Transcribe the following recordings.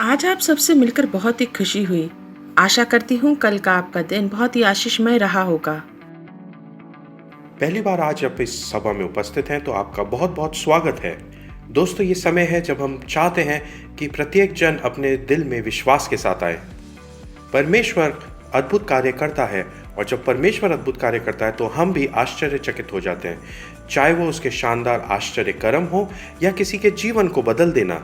आज आप सबसे मिलकर बहुत ही खुशी हुई। आशा करती हूँ कल का आपका दिन बहुत ही आशीषमय रहा होगा। पहली बार आज आप इस सभा में उपस्थित हैं तो आपका बहुत बहुत स्वागत है। दोस्तों, ये समय है जब हम चाहते हैं कि प्रत्येक जन अपने दिल में विश्वास के साथ आए। परमेश्वर अद्भुत कार्य करता है और जब परमेश्वर अद्भुत कार्य करता है तो हम भी आश्चर्यचकित हो जाते हैं, चाहे वो उसके शानदार आश्चर्य कर्म हो या किसी के जीवन को बदल देना।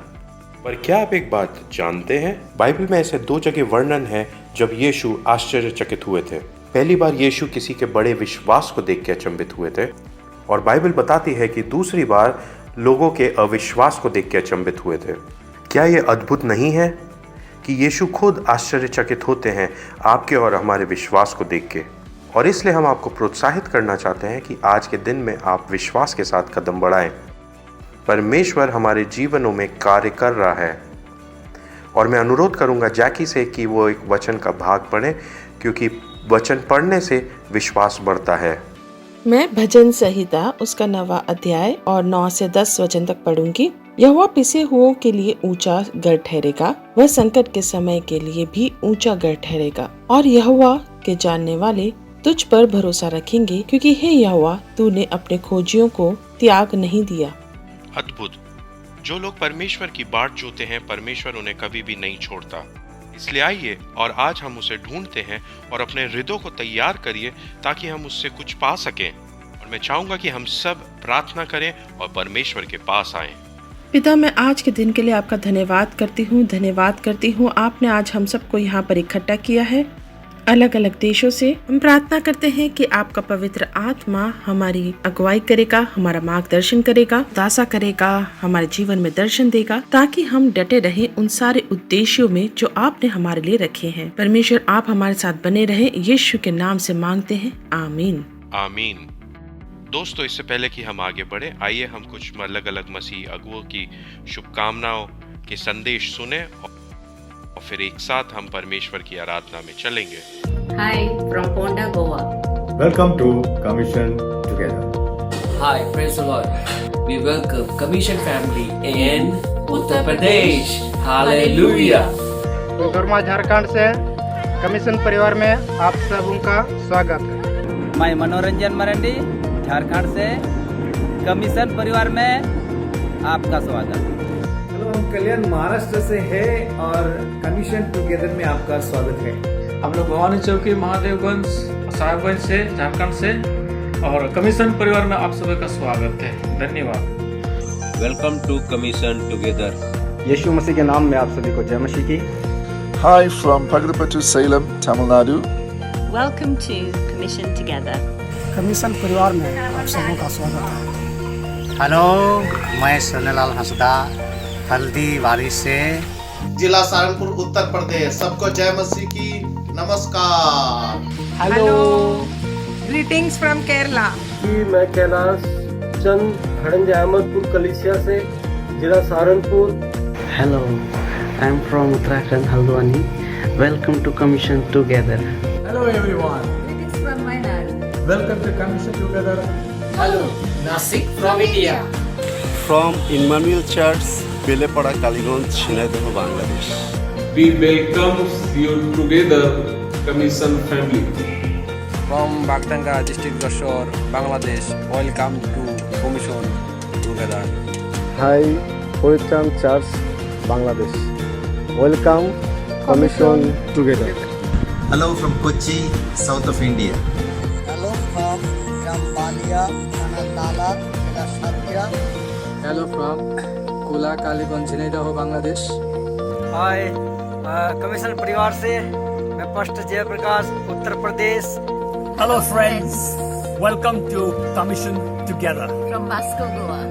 पर क्या आप एक बात जानते हैं, बाइबल में ऐसे 2 जगह वर्णन है जब यीशु आश्चर्यचकित हुए थे। पहली बार यीशु किसी के बड़े विश्वास को देख के अचंभित हुए थे और बाइबल बताती है कि दूसरी बार लोगों के अविश्वास को देख के अचंभित हुए थे। क्या ये अद्भुत नहीं है कि यीशु खुद आश्चर्यचकित होते हैं आपके और हमारे विश्वास को देख के। और इसलिए हम आपको प्रोत्साहित करना चाहते हैं कि आज के दिन में आप विश्वास के साथ कदम बढ़ाएं। परमेश्वर हमारे जीवनों में कार्य कर रहा है और मैं अनुरोध करूंगा जैकी से कि वो एक वचन का भाग पढ़े, क्योंकि वचन पढ़ने से विश्वास बढ़ता है। मैं भजन संहिता उसका 9वां अध्याय और 9 से 10 वचन तक पढ़ूंगी। यहोवा पिसे हुओं के लिए ऊंचा गढ़ ठहरेगा, वह संकट के समय के लिए भी ऊंचा गढ़ ठहरेगा। और यहोवा के जानने वाले तुझ पर भरोसा रखेंगे, क्योंकि हे यहोवा, तूने अपने खोजियों को त्याग नहीं दिया। अद्भुत। जो लोग परमेश्वर की बाट जोते हैं, परमेश्वर उन्हें कभी भी नहीं छोड़ता। इसलिए आइए और आज हम उसे ढूंढते हैं और अपने हृदय को तैयार करिए ताकि हम उससे कुछ पा सकें। और मैं चाहूंगा कि हम सब प्रार्थना करें और परमेश्वर के पास आएं। पिता, मैं आज के दिन के लिए आपका धन्यवाद करती हूँ। आपने आज हम सबको यहाँ पर इकट्ठा किया है अलग अलग देशों से। हम प्रार्थना करते हैं कि आपका पवित्र आत्मा हमारी अगुवाई करेगा, हमारा मार्गदर्शन करेगा, दासा करेगा, हमारे जीवन में दर्शन देगा, ताकि हम डटे रहे उन सारे उद्देश्यों में जो आपने हमारे लिए रखे हैं। परमेश्वर, आप हमारे साथ बने रहे, यीशु के नाम से मांगते हैं, आमीन। आमीन। दोस्तों, इससे पहले कि हम आगे बढ़े, आइए हम कुछ अलग अलग मसीह अगुओं की शुभकामनाओं के संदेश सुने और फिर एक साथ हम परमेश्वर की आराधना में चलेंगे। Hi, from Ponda, Goa. Welcome to Commission Together. Hi, praise the Lord. We welcome Commission family in Uttar Pradesh. Hallelujah. Koderma Jharkhand से कमीशन परिवार में आप सबों का स्वागत है। मैं मनोरंजन मरंडी झारखंड से कमीशन परिवार में आपका स्वागत है। हेलो, हम कल्याण महाराष्ट्र से हैं और कमीशन टुगेदर में आपका स्वागत है। हम लोग भवानी चौकी महादेवगंज साहेबगंज से झारखंड से और कमीशन परिवार में आप सभी का स्वागत है। धन्यवाद। Welcome to commission together. यीशु मसीह के नाम में आप सभी को जय मसीह की। Hi from Pagdapattu, Salem, Tamil Nadu. Welcome to Commission Together. Commission परिवार में आप सबों का स्वागत है। हेलो, मैं सोनेलाल हंसदा हल्दीबारी से, जिला सहारनपुर, उत्तर प्रदेश। सबको जय मसीह की नमस्कार। Hello, greetings from Kerala. मैं कैलाश चंद हड़ंज अहमदपुर कलिसिया से, जिला Saharanpur. Hello, I am from Uttarakhand Haldwani. Welcome to commission together. Hello everyone, greetings from Wayanad. Welcome to commission together. Hello, Nasik from India. From Emmanuel Church, Belepara, Kaligond, Chinadoh, Bangladesh. We welcome you together, Commission family. From Bagtanga district, Gashor, Bangladesh. Welcome to Commission Together. Hi, Hoychand Church, Bangladesh. Welcome, Commission Together. Hello from Kochi, south of India. Hello from Rampalia, Anantala, Satya. Hello from Kula Kaligond, Chinadoh, Bangladesh. Hi, commission परिवार से मैं pastor Jayprakash, Uttar Pradesh. Hello friends, welcome to commission together. From Moscow, Goa.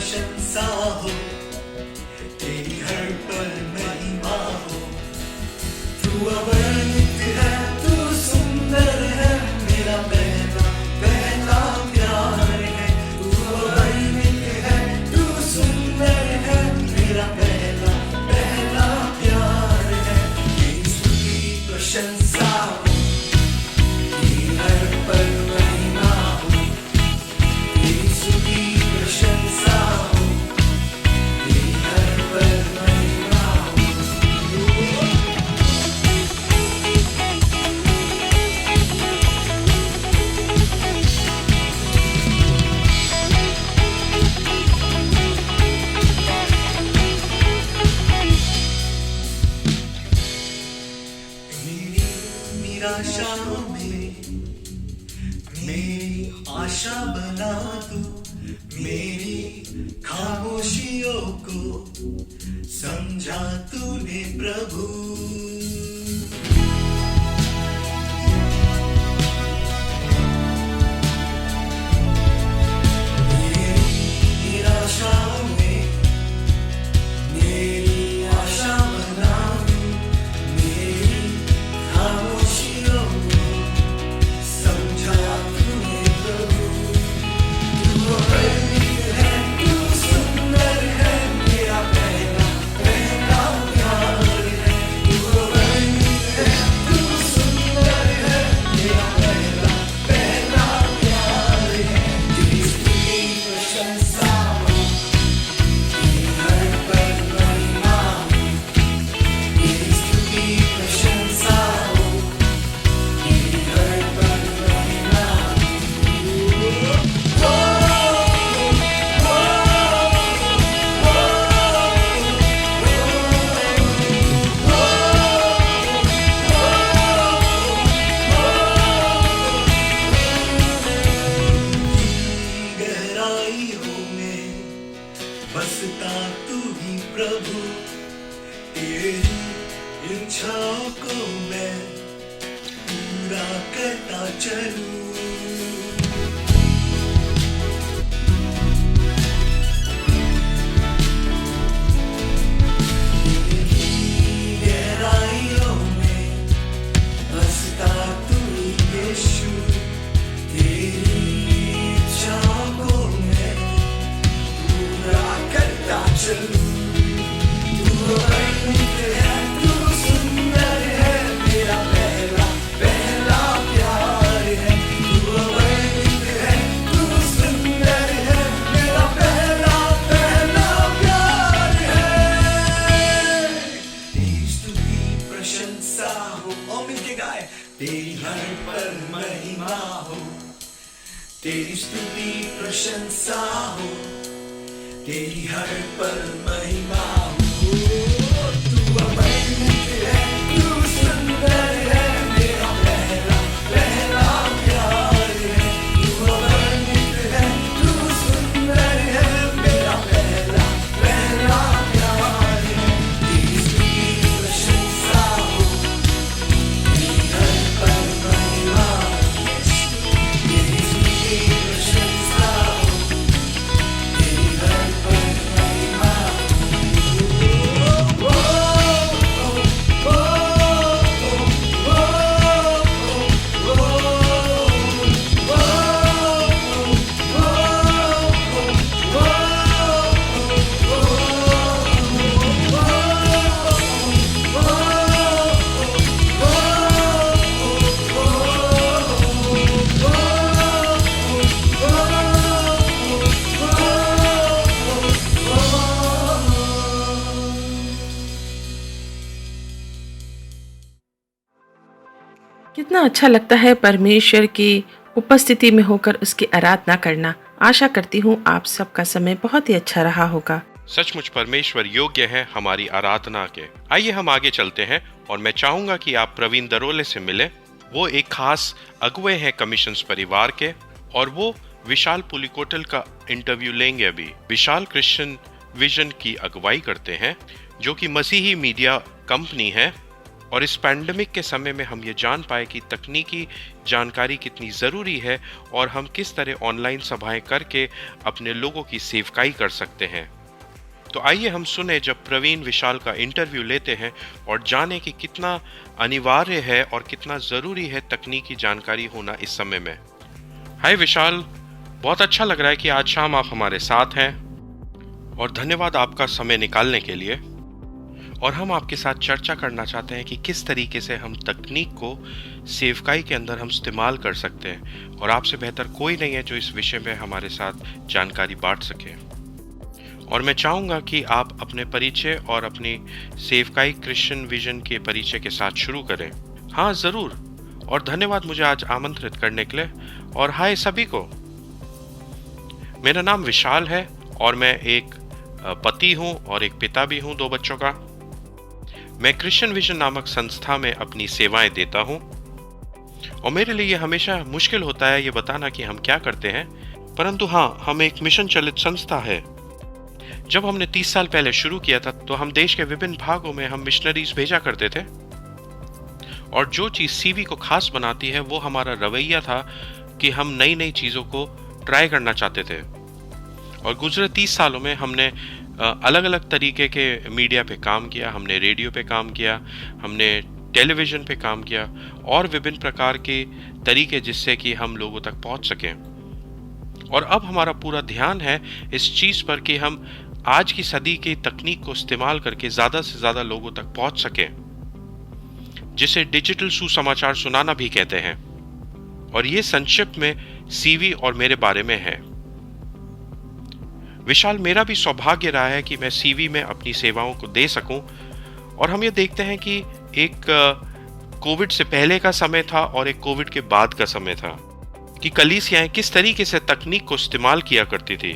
प्रशंसा हो, तेरी हर पल महिमा हो। तू अवर्णित है, तू सुंदर है, मेरा पहला पहला प्यार है। तू अवर्णित है, तू सुंदर है, मेरा पहला पहला प्यार है। तेरी स्तुति प्रशंसा हो, तेरी हर पल महिमा हो। तेरी स्तुति प्रशंसा हो, तेरी हर पल महिमा हो। मेरी निराशाओं में मेरी आशा बना तू, मेरी खामोशियों को समझा तूने प्रभु। मेरी निराशाओं में मेरी आशा बना तू, मेरी खामोशियों को समझा तूने प्रभु। तू अवर्णित है, तू सुंदर है, मेरा पहला पहला प्यार है। तू अवर्णित है, तू सुंदर है, मेरा पहला पहला प्यार है। तेरी स्तुति प्रशंसा हो, तेरी हर पल महिमा हो। तेरी स्तुति प्रशंसा हो, तेरी हर पल महिमा गहराइयों में बसता तू ही प्रभु। तेरी इच्छाओं को मैं पूरा करता चलूं। गहराइयों में बसता तू ही यीशु। तेरी इच्छाओं को मैं पूरा करता चलूं। तू अवर्णित है, तू सुंदर है, मेरा पहला पहला प्यार है। तू अवर्णित है, तू सुंदर है, मेरा पहला पहला प्यार है। तेरी स्तुति प्रशंसा हो, और मिलके गाए। तेरी हर पल महिमा हो, तेरी स्तुति प्रशंसा हो, तेरी हर पल महिमा हो। तू अवर्णित है, तू सुंदर है, मेरा पहला पहला प्यार है। तू अवर्णित है, तू सुंदर है, मेरा पहला पहला प्यार है। तेरी स्तुति प्रशंसा हो, तेरी हर पल महिमा हो। तेरी स्तुति प्रशंसा हो, तेरी हर पल महिमा कितना अच्छा लगता है परमेश्वर की उपस्थिति में होकर उसकी आराधना करना। आशा करती हूँ आप सबका समय बहुत ही अच्छा रहा होगा। सचमुच परमेश्वर योग्य है हमारी आराधना के। आइए हम आगे चलते हैं और मैं चाहूंगा कि आप प्रवीण दरोले से मिले। वो एक खास अगुवे हैं कमिशंस परिवार के और वो विशाल पुलिकोटल का इंटरव्यू लेंगे अभी। विशाल क्रिश्चियन विजन की अगुवाई करते हैं जो कि मसीही मीडिया कंपनी है और इस पैंडेमिक के समय में हम ये जान पाए कि तकनीकी जानकारी कितनी ज़रूरी है और हम किस तरह ऑनलाइन सभाएं करके अपने लोगों की सेवकाई कर सकते हैं। तो आइए हम सुने जब प्रवीण विशाल का इंटरव्यू लेते हैं और जाने कि कितना अनिवार्य है और कितना ज़रूरी है तकनीकी जानकारी होना इस समय में। हाय विशाल, बहुत अच्छा लग रहा है कि आज शाम आप हमारे साथ हैं और धन्यवाद आपका समय निकालने के लिए। और हम आपके साथ चर्चा करना चाहते हैं कि किस तरीके से हम तकनीक को सेवकाई के अंदर हम इस्तेमाल कर सकते हैं, और आपसे बेहतर कोई नहीं है जो इस विषय में हमारे साथ जानकारी बांट सके। और मैं चाहूँगा कि आप अपने परिचय और अपनी सेवकाई क्रिश्चियन विजन के परिचय के साथ शुरू करें। हाँ ज़रूर, और धन्यवाद मुझे आज आमंत्रित करने के लिए। और हाय सभी को, मेरा नाम विशाल है और मैं एक पति हूँ और एक पिता भी हूँ 2 बच्चों का। मैं क्रिश्चियन विजन नामक संस्था में अपनी सेवाएं देता हूँ और मेरे लिए ये हमेशा मुश्किल होता है ये बताना कि हम क्या करते हैं, परंतु हाँ, हम एक मिशन चलित संस्था है। जब हमने 30 साल पहले शुरू किया था तो हम देश के विभिन्न भागों में हम मिशनरीज भेजा करते थे, और जो चीज़ सीवी को खास बनाती है वो हमारा रवैया था कि हम नई नई चीज़ों को ट्राई करना चाहते थे। और गुजरे 30 सालों में हमने अलग अलग तरीके के मीडिया पे काम किया, हमने रेडियो पे काम किया, हमने टेलीविज़न पे काम किया और विभिन्न प्रकार के तरीके जिससे कि हम लोगों तक पहुंच सकें। और अब हमारा पूरा ध्यान है इस चीज़ पर कि हम आज की सदी की तकनीक को इस्तेमाल करके ज़्यादा से ज़्यादा लोगों तक पहुंच सकें, जिसे डिजिटल सुसमाचार सुनाना भी कहते हैं। और ये संक्षिप्त में सीवी और मेरे बारे में है। विशाल, मेरा भी सौभाग्य रहा है कि मैं सीवी में अपनी सेवाओं को दे सकूं, और हम ये देखते हैं कि एक कोविड से पहले का समय था और एक कोविड के बाद का समय था कि कलीसियाएं किस तरीके से तकनीक को इस्तेमाल किया करती थी।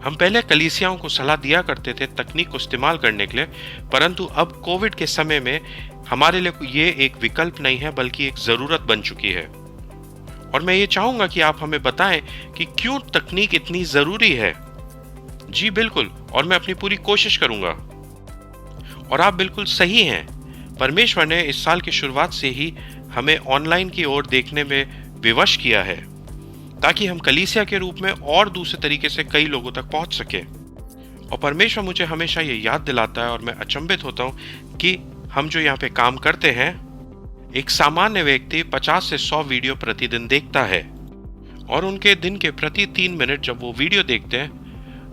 हम पहले कलीसियाओं को सलाह दिया करते थे तकनीक को इस्तेमाल करने के लिए, परंतु अब कोविड के समय में हमारे लिए ये एक विकल्प नहीं है बल्कि एक ज़रूरत बन चुकी है। और मैं ये चाहूँगा कि आप हमें बताएं कि क्यों तकनीक इतनी ज़रूरी है। जी बिल्कुल, और मैं अपनी पूरी कोशिश करूँगा। और आप बिल्कुल सही हैं, परमेश्वर ने इस साल की शुरुआत से ही हमें ऑनलाइन की ओर देखने में विवश किया है ताकि हम कलीसिया के रूप में और दूसरे तरीके से कई लोगों तक पहुंच सके। और परमेश्वर मुझे हमेशा ये याद दिलाता है और मैं अचंभित होता हूं कि हम जो यहाँ पे काम करते हैं, एक सामान्य व्यक्ति 50 से 100 वीडियो प्रतिदिन देखता है, और उनके दिन के प्रति 3 मिनट जब वो वीडियो देखते हैं,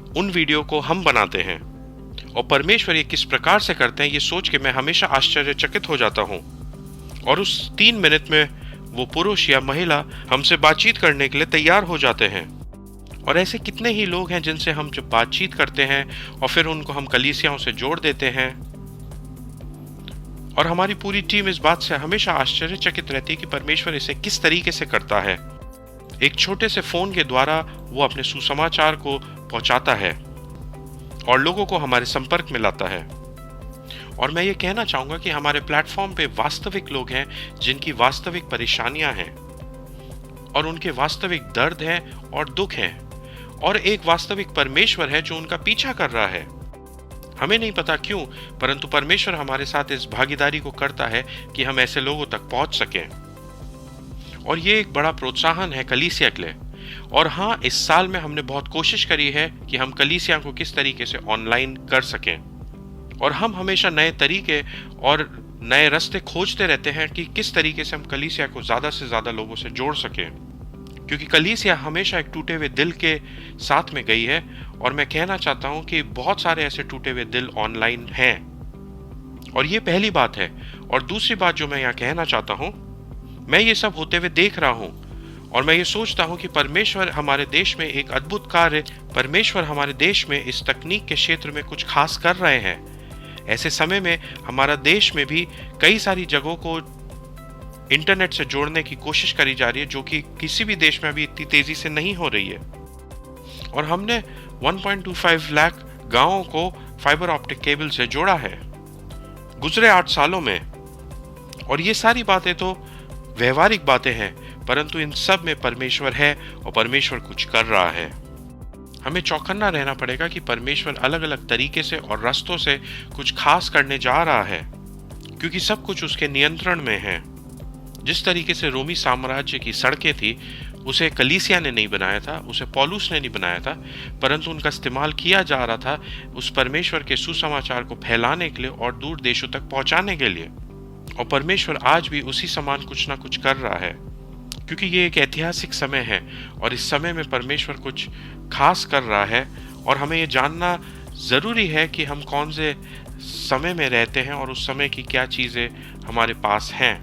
उन वीडियो को हम बनाते हैं। और परमेश्वर ये किस प्रकार से करते हैं ये सोच के मैं हमेशा आश्चर्यचकित हो जाता हूँ। और उस 3 मिनट में वो पुरुष या महिला हमसे बातचीत करने के लिए तैयार हो जाते हैं। और ऐसे कितने ही लोग हैं जिनसे हम जब बातचीत करते हैं और फिर उनको हम कलीसियाओं से जोड़ देते हैं। और हमारी पूरी टीम इस बात से हमेशा आश्चर्यचकित रहती है कि परमेश्वर इसे किस तरीके से करता है। एक छोटे से फोन के द्वारा वो अपने सुसमाचार को पहुंचाता है और लोगों को हमारे संपर्क में लाता है। और मैं ये कहना चाहूँगा कि हमारे प्लेटफॉर्म पे वास्तविक लोग हैं जिनकी वास्तविक परेशानियां हैं और उनके वास्तविक दर्द हैं और दुख हैं, और एक वास्तविक परमेश्वर है जो उनका पीछा कर रहा है। हमें नहीं पता क्यों, परंतु परमेश्वर हमारे साथ इस भागीदारी को करता है कि हम ऐसे लोगों तक पहुंच सकें। और ये एक बड़ा प्रोत्साहन है कलीसिया के लिए। और हाँ, इस साल में हमने बहुत कोशिश करी है कि हम कलीसिया को किस तरीके से ऑनलाइन कर सकें, और हम हमेशा नए तरीके और नए रास्ते खोजते रहते हैं कि किस तरीके से हम कलीसिया को ज़्यादा से ज़्यादा लोगों से जोड़ सकें, क्योंकि कलीसिया हमेशा एक टूटे हुए दिल के साथ में गई है। और मैं कहना चाहता हूँ कि बहुत सारे ऐसे टूटे हुए दिल ऑनलाइन हैं, और ये पहली बात है। और दूसरी बात जो मैं यहाँ कहना चाहता हूँ, मैं ये सब होते हुए देख रहा हूँ और मैं ये सोचता हूँ कि परमेश्वर हमारे देश में एक अद्भुत कार्य, परमेश्वर हमारे देश में इस तकनीक के क्षेत्र में कुछ खास कर रहे हैं। ऐसे समय में हमारा देश में भी कई सारी जगहों को इंटरनेट से जोड़ने की कोशिश करी जा रही है, जो कि किसी भी देश में अभी इतनी तेजी से नहीं हो रही है। और हमने 1.25 लाख गांवों को फाइबर ऑप्टिक केबल से जोड़ा है गुजरे 8 सालों में। और ये सारी बातें तो व्यवहारिक बातें हैं, परंतु इन सब में परमेश्वर है और परमेश्वर कुछ कर रहा है। हमें चौकन्ना रहना पड़ेगा कि परमेश्वर अलग अलग तरीके से और रास्तों से कुछ खास करने जा रहा है। क्योंकि सब कुछ उसके नियंत्रण में है। जिस तरीके से रोमी साम्राज्य की सड़कें थी, उसे कलीसिया ने नहीं बनाया था, उसे पौलुस ने नहीं बनाया था, परंतु उनका इस्तेमाल किया जा रहा था उस परमेश्वर के सुसमाचार को फैलाने के लिए और दूर देशों तक पहुंचाने के लिए। और परमेश्वर आज भी उसी समान कुछ ना कुछ कर रहा है, क्योंकि ये एक ऐतिहासिक समय है और इस समय में परमेश्वर कुछ खास कर रहा है। और हमें ये जानना ज़रूरी है कि हम कौन से समय में रहते हैं और उस समय की क्या चीज़ें हमारे पास हैं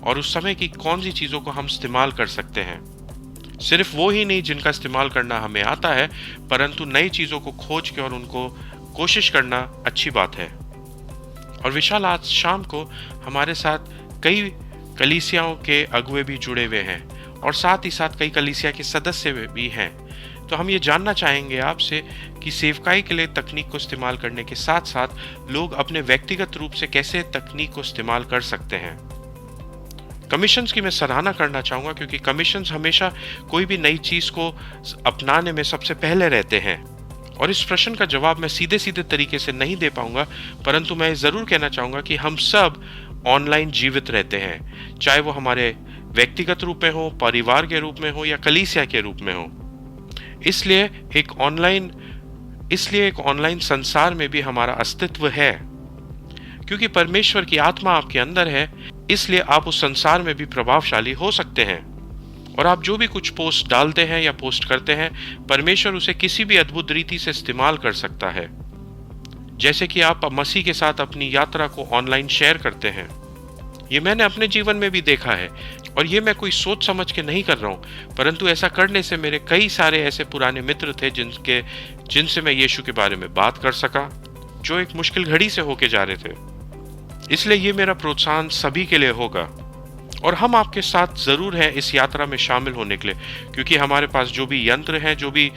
और उस समय की कौन सी चीज़ों को हम इस्तेमाल कर सकते हैं। सिर्फ वो ही नहीं जिनका इस्तेमाल करना हमें आता है, परंतु नई चीज़ों को खोज के और उनको कोशिश करना अच्छी बात है। और विशाल, आज शाम को हमारे साथ कई कलीसियाओं के अगुवे भी जुड़े हुए हैं और साथ ही साथ कई कलीसिया के सदस्य भी हैं। तो हम ये जानना चाहेंगे आपसे कि सेवकाई के लिए तकनीक को इस्तेमाल करने के साथ साथ लोग अपने व्यक्तिगत रूप से कैसे तकनीक को इस्तेमाल कर सकते हैं। कमीशंस की मैं सराहना करना चाहूँगा, क्योंकि कमीशंस हमेशा कोई भी नई चीज़ को अपनाने में सबसे पहले रहते हैं। और इस प्रश्न का जवाब मैं सीधे सीधे तरीके से नहीं दे पाऊंगा, परंतु मैं ज़रूर कहना चाहूँगा कि हम सब ऑनलाइन जीवित रहते हैं, चाहे वो हमारे व्यक्तिगत रूप में हो, परिवार के रूप में हो या कलीसिया के रूप में हो। इसलिए एक ऑनलाइन संसार में भी हमारा अस्तित्व है, क्योंकि परमेश्वर की आत्मा आपके अंदर है, इसलिए आप उस संसार में भी प्रभावशाली हो सकते हैं। और आप जो भी कुछ पोस्ट डालते हैं या पोस्ट करते हैं, परमेश्वर उसे किसी भी अद्भुत रीति से इस्तेमाल कर सकता है। जैसे कि आप मसीह के साथ अपनी यात्रा को ऑनलाइन शेयर करते हैं। ये मैंने अपने जीवन में भी देखा है और ये मैं कोई सोच समझ के नहीं कर रहा हूँ, परंतु ऐसा करने से मेरे कई सारे ऐसे पुराने मित्र थे जिनसे मैं यीशु के बारे में बात कर सका, जो एक मुश्किल घड़ी से होके जा रहे थे। इसलिए ये मेरा प्रोत्साहन सभी के लिए होगा और हम आपके साथ ज़रूर हैं इस यात्रा में शामिल होने के लिए, क्योंकि हमारे पास जो भी यंत्र है, जो भी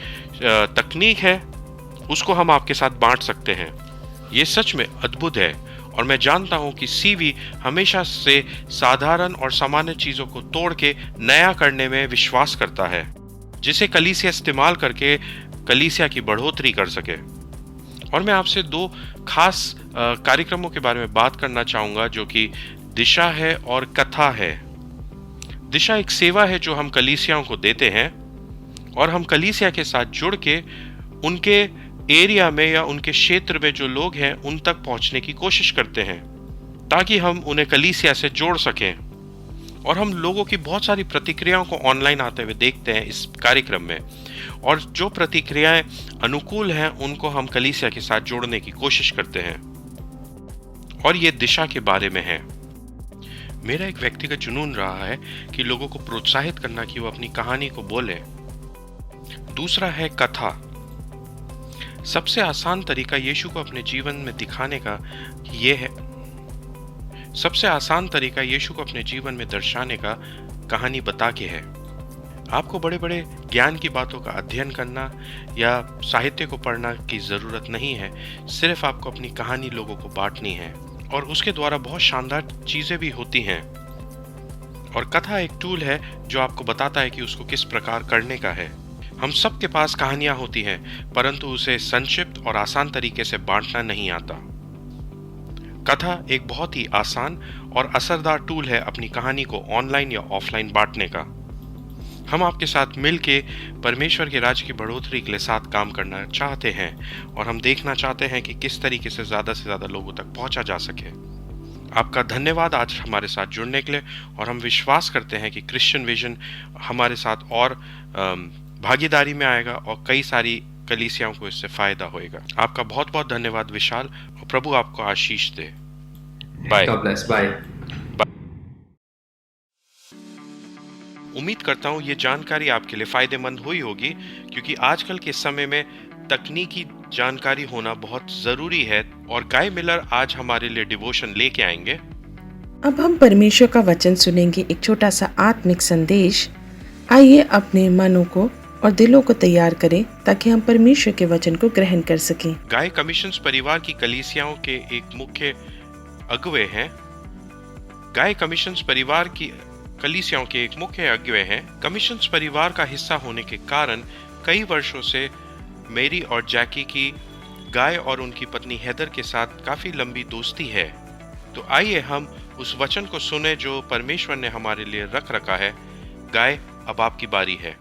तकनीक है, उसको हम आपके साथ बांट सकते हैं। ये सच में अद्भुत है और मैं जानता हूं कि सीवी हमेशा से साधारण और सामान्य चीज़ों को तोड़ के नया करने में विश्वास करता है, जिसे कलीसिया इस्तेमाल करके कलीसिया की बढ़ोतरी कर सके। और मैं आपसे दो खास कार्यक्रमों के बारे में बात करना चाहूँगा, जो कि दिशा है और कथा है। दिशा एक सेवा है जो हम कलीसियाओं को देते हैं और हम कलीसिया के साथ जुड़ के उनके एरिया में या उनके क्षेत्र में जो लोग हैं उन तक पहुंचने की कोशिश करते हैं, ताकि हम उन्हें कलीसिया से जोड़ सकें। और हम लोगों की बहुत सारी प्रतिक्रियाओं को ऑनलाइन आते हुए देखते हैं इस कार्यक्रम में, और जो प्रतिक्रियाएं अनुकूल हैं उनको हम कलीसिया के साथ जोड़ने की कोशिश करते हैं। और ये दिशा के बारे में है। मेरा एक व्यक्तिगत जुनून रहा है कि लोगों को प्रोत्साहित करना कि वो अपनी कहानी को बोले। दूसरा है कथा। सबसे आसान तरीका यीशु को अपने जीवन में दिखाने का ये है, सबसे आसान तरीका यीशु को अपने जीवन में दर्शाने का कहानी बता के है। आपको बड़े बड़े ज्ञान की बातों का अध्ययन करना या साहित्य को पढ़ना की ज़रूरत नहीं है, सिर्फ आपको अपनी कहानी लोगों को बांटनी है और उसके द्वारा बहुत शानदार चीज़ें भी होती हैं। और कथा एक टूल है जो आपको बताता है कि उसको किस प्रकार करने का है। हम सब के पास कहानियां होती हैं, परंतु उसे संक्षिप्त और आसान तरीके से बांटना नहीं आता। कथा एक बहुत ही आसान और असरदार टूल है अपनी कहानी को ऑनलाइन या ऑफलाइन बांटने का। हम आपके साथ मिलके परमेश्वर के राज्य की बढ़ोतरी के लिए साथ काम करना चाहते हैं और हम देखना चाहते हैं कि किस तरीके से ज़्यादा लोगों तक पहुंचा जा सके। आपका धन्यवाद आज हमारे साथ जुड़ने के लिए, और हम विश्वास करते हैं कि क्रिश्चियन विजन हमारे साथ और भागीदारी में आएगा और कई सारी कलीसियाओं को इससे फायदा होएगा। आपका बहुत बहुत धन्यवाद विशाल, और प्रभु आपको आशीष दे। बाय। बाय। उम्मीद करता हूँ ये जानकारी आपके लिए फायदेमंद हुई होगी, क्योंकि आजकल के समय में तकनीकी जानकारी होना बहुत जरूरी है। और गाय मिलर आज हमारे लिए डिवोशन लेके आएंगे। अब हम परमेश्वर का वचन सुनेंगे, एक छोटा सा आत्मिक संदेश। आइए अपने मनों को और दिलों को तैयार करें ताकि हम परमेश्वर के वचन को ग्रहण कर सकें। गाय कमीशंस परिवार की कलीसियाओं के एक मुख्य अगुवे हैं। गाय कमीशंस परिवार की कलीसियाओं के एक मुख्य अगुवे हैं। कमीशंस परिवार का हिस्सा होने के कारण कई वर्षों से मेरी और जैकी की गाय और उनकी पत्नी हैदर के साथ काफी लंबी दोस्ती है। तो आइए हम उस वचन को सुने जो परमेश्वर ने हमारे लिए रख रखा है। गाय, अब आपकी बारी है।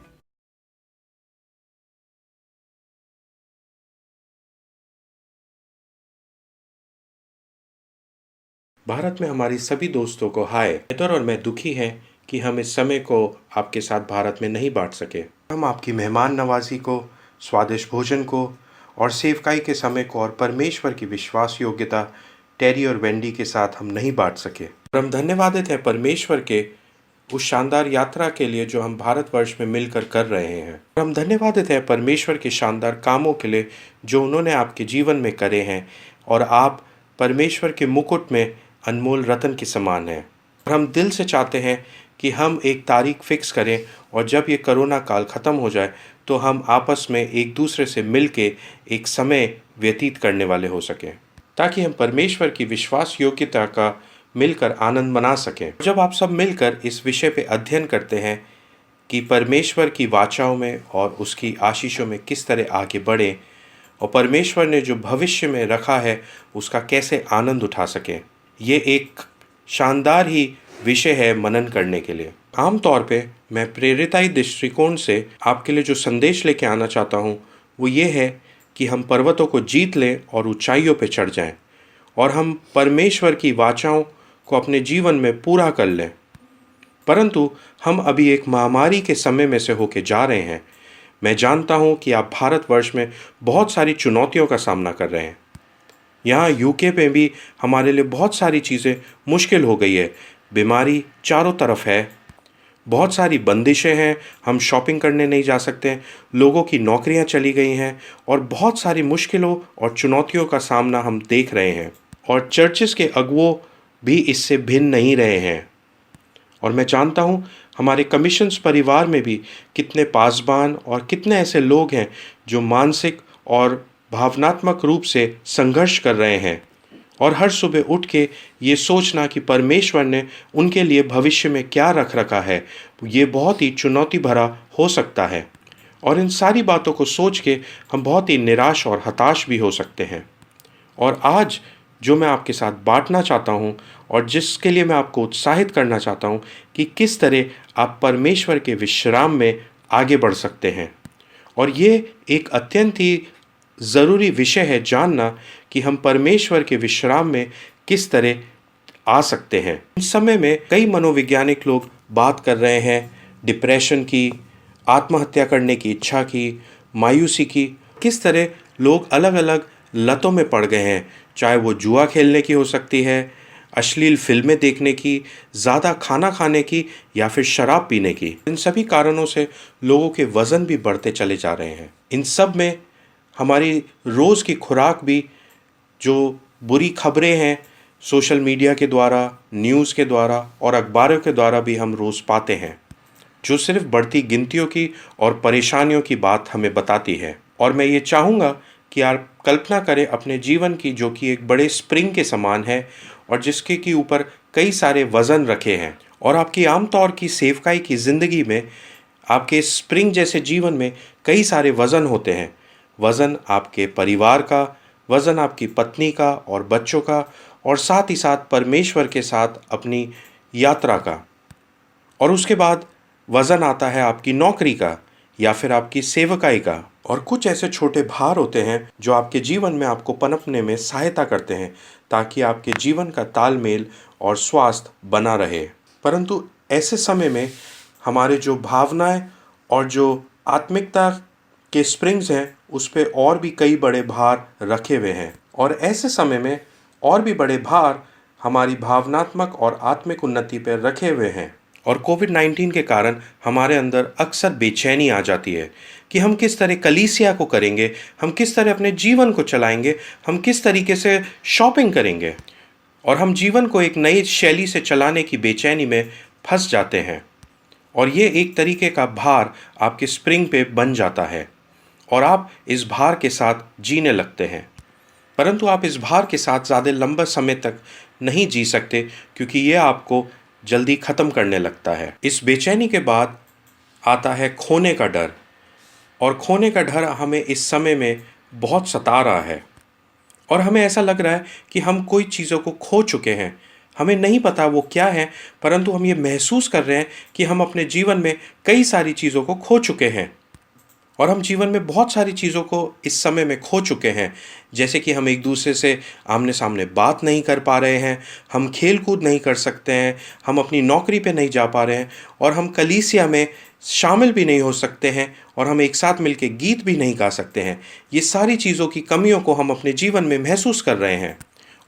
भारत में हमारी सभी दोस्तों को हाय। बेहतर और मैं दुखी हैं कि हम इस समय को आपके साथ भारत में नहीं बांट सके। हम आपकी मेहमान नवाजी को, स्वादिष्ट भोजन को और सेवकाई के समय को और परमेश्वर की विश्वास योग्यता टेरी और वेंडी के साथ हम नहीं बांट सके। और हम धन्यवादित हैं परमेश्वर के उस शानदार यात्रा के लिए जो हम भारतवर्ष में मिलकर कर रहे हैं। और हम धन्यवादित हैं परमेश्वर के शानदार कामों के लिए जो उन्होंने आपके जीवन में करे हैं, और आप परमेश्वर के मुकुट में अनमोल रत्न के समान हैं। और हम दिल से चाहते हैं कि हम एक तारीख फिक्स करें और जब ये कोरोना काल ख़त्म हो जाए तो हम आपस में एक दूसरे से मिल के एक समय व्यतीत करने वाले हो सकें, ताकि हम परमेश्वर की विश्वास योग्यता का मिलकर आनंद मना सकें। जब आप सब मिलकर इस विषय पे अध्ययन करते हैं कि परमेश्वर की वाचाओं में और उसकी आशीषों में किस तरह आगे बढ़ें और परमेश्वर ने जो भविष्य में रखा है उसका कैसे आनंद उठा सकें, ये एक शानदार ही विषय है मनन करने के लिए। आमतौर पे मैं प्रेरिताई दृष्टिकोण से आपके लिए जो संदेश लेके आना चाहता हूँ वो ये है कि हम पर्वतों को जीत लें और ऊंचाइयों पे चढ़ जाएं और हम परमेश्वर की वाचाओं को अपने जीवन में पूरा कर लें। परंतु हम अभी एक महामारी के समय में से होके जा रहे हैं। मैं जानता हूँ कि आप भारतवर्ष में बहुत सारी चुनौतियों का सामना कर रहे हैं। यहाँ यूके पे भी हमारे लिए बहुत सारी चीज़ें मुश्किल हो गई है। बीमारी चारों तरफ है, बहुत सारी बंदिशें हैं, हम शॉपिंग करने नहीं जा सकते, लोगों की नौकरियाँ चली गई हैं और बहुत सारी मुश्किलों और चुनौतियों का सामना हम देख रहे हैं। और चर्चेस के अगुओं भी इससे भिन्न नहीं रहे हैं। और मैं जानता हूँ हमारे कमिशन्स परिवार में भी कितने पासबान और कितने ऐसे लोग हैं जो मानसिक और भावनात्मक रूप से संघर्ष कर रहे हैं और हर सुबह उठ के ये सोचना कि परमेश्वर ने उनके लिए भविष्य में क्या रख रखा है, ये बहुत ही चुनौती भरा हो सकता है। और इन सारी बातों को सोच के हम बहुत ही निराश और हताश भी हो सकते हैं। और आज जो मैं आपके साथ बांटना चाहता हूँ और जिसके लिए मैं आपको उत्साहित करना चाहता हूँ कि किस तरह आप परमेश्वर के विश्राम में आगे बढ़ सकते हैं। और ये एक अत्यंत ही ज़रूरी विषय है जानना कि हम परमेश्वर के विश्राम में किस तरह आ सकते हैं। इस समय में कई मनोवैज्ञानिक लोग बात कर रहे हैं डिप्रेशन की, आत्महत्या करने की इच्छा की, मायूसी की। किस तरह लोग अलग अलग लतों में पड़ गए हैं, चाहे वो जुआ खेलने की हो सकती है, अश्लील फिल्में देखने की, ज़्यादा खाना खाने की या फिर शराब पीने की। इन सभी कारणों से लोगों के वज़न भी बढ़ते चले जा रहे हैं। इन सब में हमारी रोज़ की खुराक भी, जो बुरी खबरें हैं सोशल मीडिया के द्वारा, न्यूज़ के द्वारा और अखबारों के द्वारा भी हम रोज़ पाते हैं, जो सिर्फ बढ़ती गिनतियों की और परेशानियों की बात हमें बताती है। और मैं ये चाहूँगा कि आप कल्पना करें अपने जीवन की, जो कि एक बड़े स्प्रिंग के समान है और जिसके के ऊपर कई सारे वज़न रखे हैं। और आपकी आमतौर की सेवकाई की ज़िंदगी में आपके स्प्रिंग जैसे जीवन में कई सारे वज़न होते हैं। वज़न आपके परिवार का, वज़न आपकी पत्नी का और बच्चों का, और साथ ही साथ परमेश्वर के साथ अपनी यात्रा का। और उसके बाद वज़न आता है आपकी नौकरी का या फिर आपकी सेवकाई का। और कुछ ऐसे छोटे भार होते हैं जो आपके जीवन में आपको पनपने में सहायता करते हैं ताकि आपके जीवन का तालमेल और स्वास्थ्य बना रहे। परंतु ऐसे समय में हमारे जो भावनाएं और जो आत्मिकता के स्प्रिंग्स हैं उस पे और भी कई बड़े भार रखे हुए हैं। और ऐसे समय में और भी बड़े भार हमारी भावनात्मक और आत्मिक उन्नति पर रखे हुए हैं। और कोविड-19 के कारण हमारे अंदर अक्सर बेचैनी आ जाती है कि हम किस तरह कलीसिया को करेंगे, हम किस तरह अपने जीवन को चलाएंगे, हम किस तरीके से शॉपिंग करेंगे, और हम जीवन को एक नई शैली से चलाने की बेचैनी में फंस जाते हैं। और ये एक तरीके का भार आपके स्प्रिंग पे बन जाता है और आप इस भार के साथ जीने लगते हैं। परंतु आप इस भार के साथ ज़्यादा लंबा समय तक नहीं जी सकते क्योंकि ये आपको जल्दी ख़त्म करने लगता है। इस बेचैनी के बाद आता है खोने का डर, और खोने का डर हमें इस समय में बहुत सता रहा है। और हमें ऐसा लग रहा है कि हम कोई चीज़ों को खो चुके हैं। हमें नहीं पता वो क्या है, परंतु हम ये महसूस कर रहे हैं कि हम अपने जीवन में कई सारी चीज़ों को खो चुके हैं। और हम जीवन में बहुत सारी चीज़ों को इस समय में खो चुके हैं, जैसे कि हम एक दूसरे से आमने सामने बात नहीं कर पा रहे हैं, हम खेल कूद नहीं कर सकते हैं, हम अपनी नौकरी पे नहीं जा पा रहे हैं, और हम कलीसिया में शामिल भी नहीं हो सकते हैं, और हम एक साथ मिलकर गीत भी नहीं गा सकते हैं। ये सारी चीज़ों की कमियों को हम अपने जीवन में महसूस कर रहे हैं,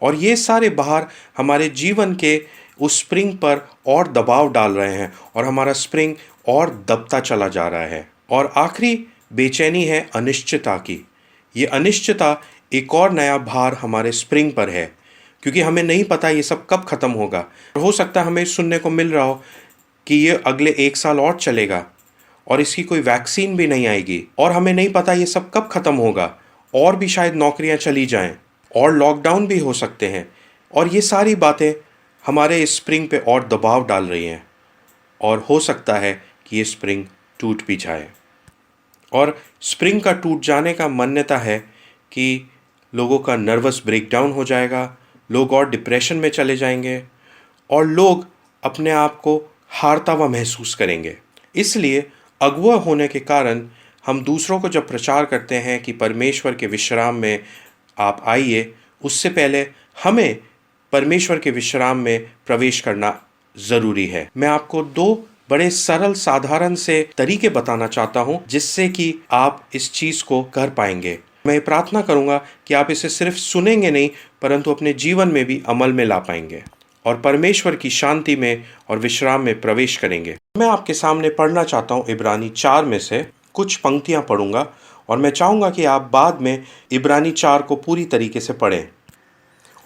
और ये सारे बाहर हमारे जीवन के उस स्प्रिंग पर और दबाव डाल रहे हैं, और हमारा स्प्रिंग और दबता चला जा रहा है। और आखिरी बेचैनी है अनिश्चितता की। ये अनिश्चितता एक और नया भार हमारे स्प्रिंग पर है, क्योंकि हमें नहीं पता ये सब कब ख़त्म होगा। हो सकता है हमें सुनने को मिल रहा हो कि ये अगले 1 साल और चलेगा और इसकी कोई वैक्सीन भी नहीं आएगी, और हमें नहीं पता ये सब कब ख़त्म होगा, और भी शायद नौकरियां चली जाएं और लॉकडाउन भी हो सकते हैं। और ये सारी बातें हमारे इस स्प्रिंग पे और दबाव डाल रही हैं, और हो सकता है कि ये स्प्रिंग टूट भी जाए। और स्प्रिंग का टूट जाने का मान्यता है कि लोगों का नर्वस ब्रेकडाउन हो जाएगा, लोग और डिप्रेशन में चले जाएंगे, और लोग अपने आप को हारता हुआ महसूस करेंगे। इसलिए अगुवा होने के कारण हम दूसरों को जब प्रचार करते हैं कि परमेश्वर के विश्राम में आप आइए, उससे पहले हमें परमेश्वर के विश्राम में प्रवेश करना ज़रूरी है। मैं आपको 2 बड़े सरल साधारण से तरीके बताना चाहता हूं, जिससे कि आप इस चीज़ को कर पाएंगे। मैं प्रार्थना करूंगा कि आप इसे सिर्फ सुनेंगे नहीं, परंतु अपने जीवन में भी अमल में ला पाएंगे और परमेश्वर की शांति में और विश्राम में प्रवेश करेंगे। मैं आपके सामने पढ़ना चाहता हूं इब्रानी 4 में से कुछ पंक्तियां पढ़ूंगा, और मैं चाहूँगा कि आप बाद में इब्रानी 4 को पूरी तरीके से पढ़ें।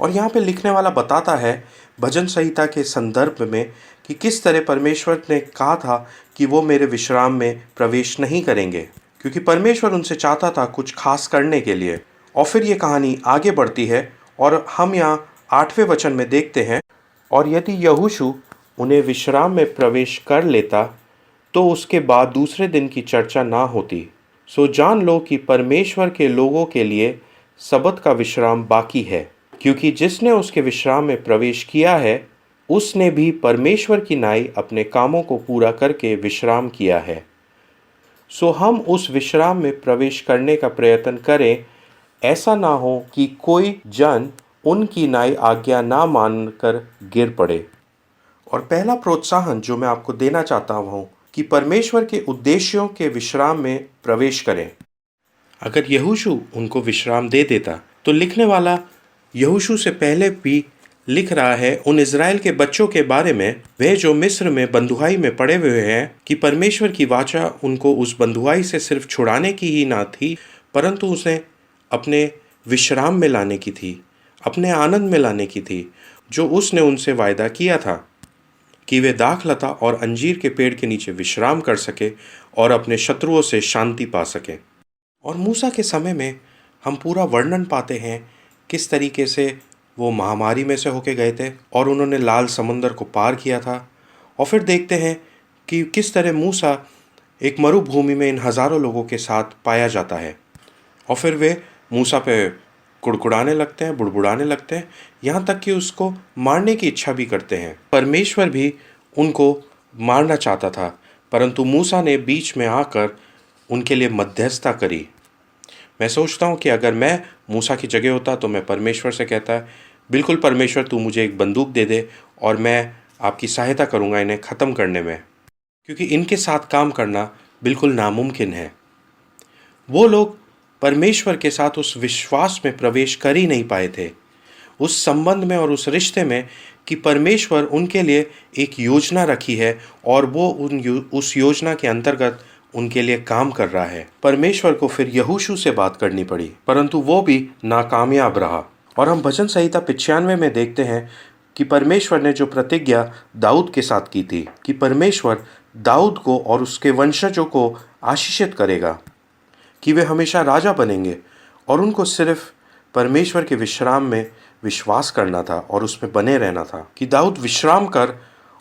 और यहाँ पे लिखने वाला बताता है भजन संहिता के संदर्भ में कि किस तरह परमेश्वर ने कहा था कि वो मेरे विश्राम में प्रवेश नहीं करेंगे, क्योंकि परमेश्वर उनसे चाहता था कुछ खास करने के लिए। और फिर ये कहानी आगे बढ़ती है, और हम यहाँ 8वें वचन में देखते हैं, और यदि यहोशू उन्हें विश्राम में प्रवेश कर लेता तो उसके बाद दूसरे दिन की चर्चा ना होती। सो जान लो कि परमेश्वर के लोगों के लिए सबत का विश्राम बाकी है, क्योंकि जिसने उसके विश्राम में प्रवेश किया है उसने भी परमेश्वर की नाई अपने कामों को पूरा करके विश्राम किया है। सो हम उस विश्राम में प्रवेश करने का प्रयत्न करें, ऐसा ना हो कि कोई जन उनकी नाई आज्ञा ना मानकर गिर पड़े। और पहला प्रोत्साहन जो मैं आपको देना चाहता हूँ कि परमेश्वर के उद्देश्यों के विश्राम में प्रवेश करें। अगर यहोशू उनको विश्राम दे देता, तो लिखने वाला यहोशू से पहले भी लिख रहा है उन इज़राइल के बच्चों के बारे में, वे जो मिस्र में बंधुआई में पड़े हुए हैं, कि परमेश्वर की वाचा उनको उस बंधुआई से सिर्फ छुड़ाने की ही ना थी, परंतु उसे अपने विश्राम में लाने की थी, अपने आनंद में लाने की थी, जो उसने उनसे वायदा किया था कि वे दाखलता और अंजीर के पेड़ के नीचे विश्राम कर सके और अपने शत्रुओं से शांति पा सके। और मूसा के समय में हम पूरा वर्णन पाते हैं किस तरीके से वो महामारी में से होके गए थे और उन्होंने लाल समुंदर को पार किया था। और फिर देखते हैं कि किस तरह मूसा एक मरुभूमि में इन हज़ारों लोगों के साथ पाया जाता है, और फिर वे मूसा पे कुड़कुड़ाने लगते हैं, बुड़बुड़ाने लगते हैं, यहाँ तक कि उसको मारने की इच्छा भी करते हैं। परमेश्वर भी उनको मारना चाहता था, परंतु मूसा ने बीच में आकर उनके लिए मध्यस्थता करी। मैं सोचता हूँ कि अगर मैं मूसा की जगह होता तो मैं परमेश्वर से कहता, बिल्कुल परमेश्वर, तू मुझे एक बंदूक दे दे और मैं आपकी सहायता करूँगा इन्हें ख़त्म करने में, क्योंकि इनके साथ काम करना बिल्कुल नामुमकिन है। वो लोग परमेश्वर के साथ उस विश्वास में प्रवेश कर ही नहीं पाए थे, उस संबंध में और उस रिश्ते में कि परमेश्वर उनके लिए एक योजना रखी है और वो उस योजना के अंतर्गत उनके लिए काम कर रहा है। परमेश्वर को फिर यहोशू से बात करनी पड़ी, परंतु वो भी नाकामयाब रहा। और हम भजन संहिता 95 में देखते हैं कि परमेश्वर ने जो प्रतिज्ञा दाऊद के साथ की थी कि परमेश्वर दाऊद को और उसके वंशजों को आशीषित करेगा, कि वे हमेशा राजा बनेंगे, और उनको सिर्फ परमेश्वर के विश्राम में विश्वास करना था और उसमें बने रहना था, कि दाऊद विश्राम कर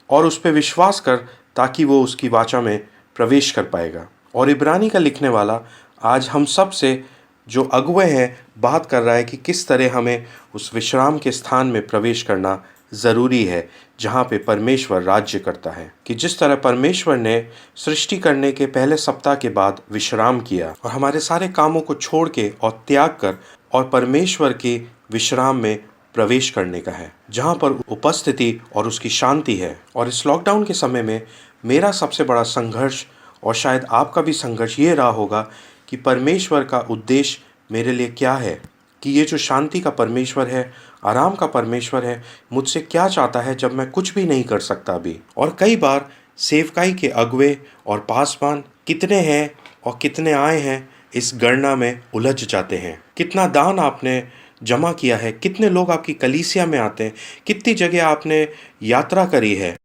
और उस पर विश्वास कर ताकि वो उसकी वाचा में प्रवेश कर पाएगा। और इब्रानी का लिखने वाला आज हम सब से जो अगुवे हैं बात कर रहा है कि किस तरह हमें उस विश्राम के स्थान में प्रवेश करना ज़रूरी है जहाँ पे परमेश्वर राज्य करता है। कि जिस तरह परमेश्वर ने सृष्टि करने के पहले सप्ताह के बाद विश्राम किया और हमारे सारे कामों को छोड़ के और त्याग कर और परमेश्वर के विश्राम में प्रवेश करने का है, जहाँ पर उपस्थिति और उसकी शांति है। और इस लॉकडाउन के समय में मेरा सबसे बड़ा संघर्ष और शायद आपका भी संघर्ष ये रहा होगा कि परमेश्वर का उद्देश्य मेरे लिए क्या है, कि ये जो शांति का परमेश्वर है, आराम का परमेश्वर है, मुझसे क्या चाहता है जब मैं कुछ भी नहीं कर सकता अभी। और कई बार सेवकाई के अगुवे और पासवान कितने हैं और कितने आए हैं इस गणना में उलझ जाते हैं। कितना दान आपने जमा किया है, कितने लोग आपकी कलीसिया में आते हैं, कितनी जगह आपने यात्रा करी है।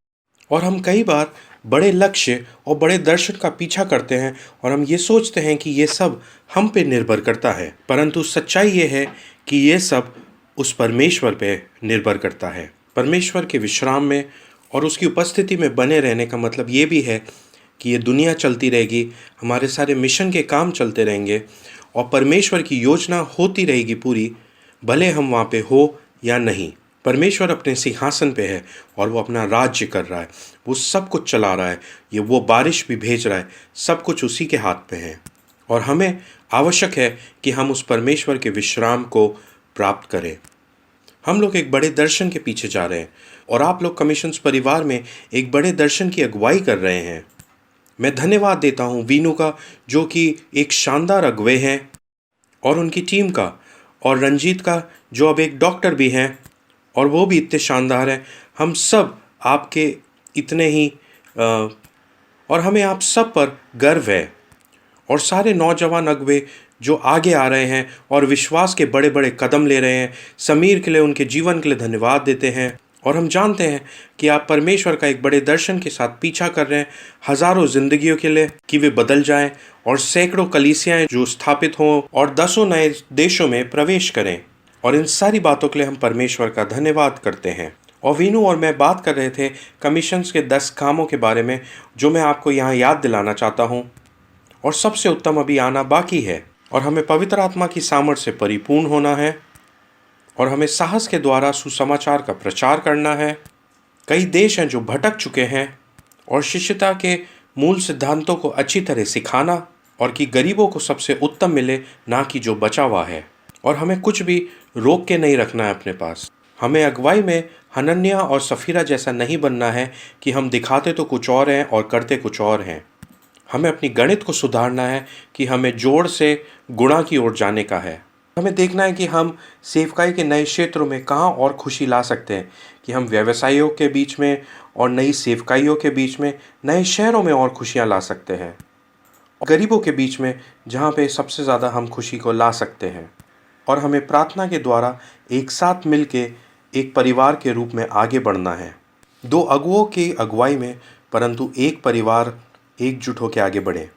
और हम कई बार बड़े लक्ष्य और बड़े दर्शन का पीछा करते हैं और हम ये सोचते हैं कि ये सब हम पे निर्भर करता है, परंतु सच्चाई ये है कि ये सब उस परमेश्वर पे निर्भर करता है। परमेश्वर के विश्राम में और उसकी उपस्थिति में बने रहने का मतलब ये भी है कि ये दुनिया चलती रहेगी, हमारे सारे मिशन के काम चलते रहेंगे और परमेश्वर की योजना होती रहेगी पूरी, भले हम वहाँ पे हो या नहीं। परमेश्वर अपने सिंहासन पे है और वो अपना राज्य कर रहा है, वो सब कुछ चला रहा है, ये वो बारिश भी भेज रहा है, सब कुछ उसी के हाथ पे है। और हमें आवश्यक है कि हम उस परमेश्वर के विश्राम को प्राप्त करें। हम लोग एक बड़े दर्शन के पीछे जा रहे हैं और आप लोग कमिशन्स परिवार में एक बड़े दर्शन की अगुवाई कर रहे हैं। मैं धन्यवाद देता हूँ वीनू का, जो कि एक शानदार अगुवे हैं, और उनकी टीम का, और रंजीत का, जो अब एक डॉक्टर भी हैं और वो भी इतने शानदार हैं। हम सब आपके इतने ही और हमें आप सब पर गर्व है। और सारे नौजवान अगुवे जो आगे आ रहे हैं और विश्वास के बड़े बड़े कदम ले रहे हैं, समीर के लिए, उनके जीवन के लिए धन्यवाद देते हैं। और हम जानते हैं कि आप परमेश्वर का एक बड़े दर्शन के साथ पीछा कर रहे हैं, हज़ारों जिंदगियों के लिए, कि वे बदल जाएं और सैकड़ों कलीसियाएं जो स्थापित हों और 10 नए देशों में प्रवेश करें। और इन सारी बातों के लिए हम परमेश्वर का धन्यवाद करते हैं। और वीनू और मैं बात कर रहे थे कमीशंस के 10 कामों के बारे में, जो मैं आपको यहाँ याद दिलाना चाहता हूँ। और सबसे उत्तम अभी आना बाकी है। और हमें पवित्र आत्मा की सामर्थ्य से परिपूर्ण होना है और हमें साहस के द्वारा सुसमाचार का प्रचार करना है। कई देश हैं जो भटक चुके हैं, और शिष्यता के मूल सिद्धांतों को अच्छी तरह सिखाना, और कि गरीबों को सबसे उत्तम मिले, ना कि जो बचा हुआ है। और हमें कुछ भी रोक के नहीं रखना है अपने पास। हमें अगुवाई में हनन्या और सफीरा जैसा नहीं बनना है कि हम दिखाते तो कुछ और हैं और करते कुछ और हैं। हमें अपनी गणित को सुधारना है कि हमें जोड़ से गुणा की ओर जाने का है। हमें देखना है कि हम सेवकाई के नए क्षेत्रों में कहाँ और खुशी ला सकते हैं, कि हम व्यवसायियों के बीच में और नई सेवकाइयों के बीच में, नए शहरों में और खुशियाँ ला सकते हैं, गरीबों के बीच में जहाँ पे सबसे ज़्यादा हम खुशी को ला सकते हैं। और हमें प्रार्थना के द्वारा एक साथ मिल के एक परिवार के रूप में आगे बढ़ना है। 2 अगुओं की अगुवाई में, परंतु एक परिवार एकजुट होकर आगे बढ़े,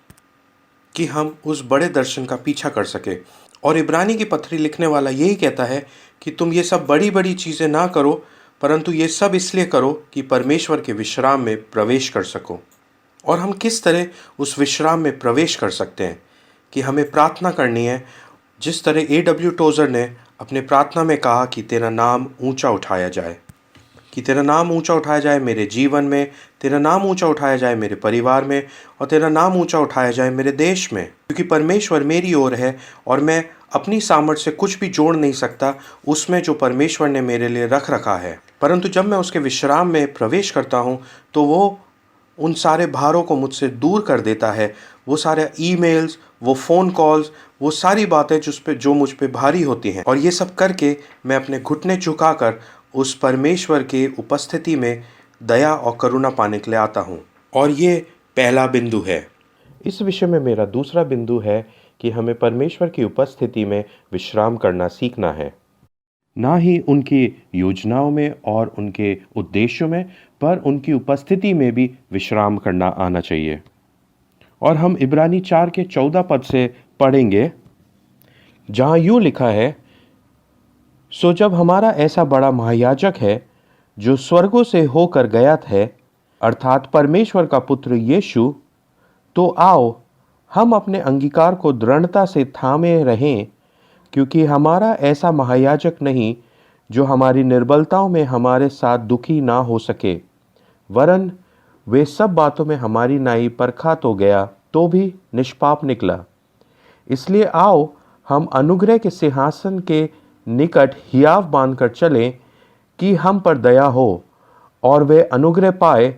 कि हम उस बड़े दर्शन का पीछा कर सके। और इब्रानी की पत्री लिखने वाला यही कहता है कि तुम ये सब बड़ी बड़ी चीज़ें ना करो, परंतु ये सब इसलिए करो कि परमेश्वर के विश्राम में प्रवेश कर सको। और हम किस तरह उस विश्राम में प्रवेश कर सकते हैं, कि हमें प्रार्थना करनी है, जिस तरह A.W. टोजर ने अपने प्रार्थना में कहा कि तेरा नाम ऊंचा उठाया जाए, कि तेरा नाम ऊंचा उठाया जाए मेरे जीवन में, तेरा नाम ऊंचा उठाया जाए मेरे परिवार में, और तेरा नाम ऊंचा उठाया जाए मेरे देश में। क्योंकि परमेश्वर मेरी ओर है और मैं अपनी सामर्थ्य से कुछ भी जोड़ नहीं सकता उसमें जो परमेश्वर ने मेरे लिए रख रखा है। परंतु जब मैं उसके विश्राम में प्रवेश करता हूँ तो वो उन सारे भारों को मुझसे दूर कर देता है। वो सारे ईमेल्स, वो फ़ोन कॉल्स, वो सारी बातें जो मुझ पे भारी होती हैं, और ये सब करके मैं अपने घुटने झुकाकर उस परमेश्वर के उपस्थिति में दया और करुणा पाने के लिए आता हूँ। और ये पहला बिंदु है। इस विषय में मेरा दूसरा बिंदु है कि हमें परमेश्वर की उपस्थिति में विश्राम करना सीखना है, ना ही उनकी योजनाओं में और उनके उद्देश्यों में, पर उनकी उपस्थिति में भी विश्राम करना आना चाहिए। और हम इब्रानी 4 के 14 पद से पढ़ेंगे, जहाँ यूँ लिखा है, सो जब हमारा ऐसा बड़ा महायाजक है जो स्वर्गों से होकर गया है, अर्थात परमेश्वर का पुत्र यीशु, तो आओ हम अपने अंगीकार को दृढ़ता से थामे रहें क्योंकि हमारा ऐसा महायाजक नहीं जो हमारी निर्बलताओं में हमारे साथ दुखी ना हो सके, वरन वे सब बातों में हमारी नाई परखा तो गया तो भी निष्पाप निकला। इसलिए आओ हम अनुग्रह के सिंहासन के निकट हियाव बांधकर चलें कि हम पर दया हो और वे अनुग्रह पाए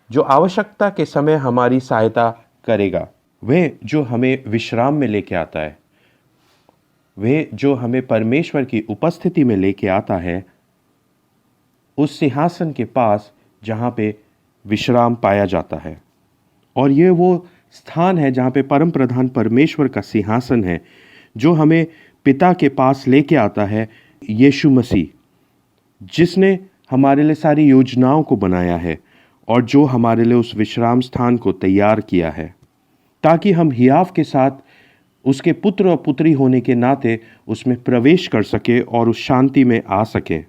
जो आवश्यकता के समय हमारी सहायता करेगा। वे जो हमें विश्राम में लेके आता है, वे जो हमें परमेश्वर की उपस्थिति में लेके आता है, उस सिंहासन के पास जहाँ पे विश्राम पाया जाता है। और ये वो स्थान है जहाँ पे परम प्रधान परमेश्वर का सिंहासन है, जो हमें पिता के पास लेके आता है, यीशु मसीह, जिसने हमारे लिए सारी योजनाओं को बनाया है और जो हमारे लिए उस विश्राम स्थान को तैयार किया है, ताकि हम हियाव के साथ उसके पुत्र और पुत्री होने के नाते उसमें प्रवेश कर सके और उस शांति में आ सके,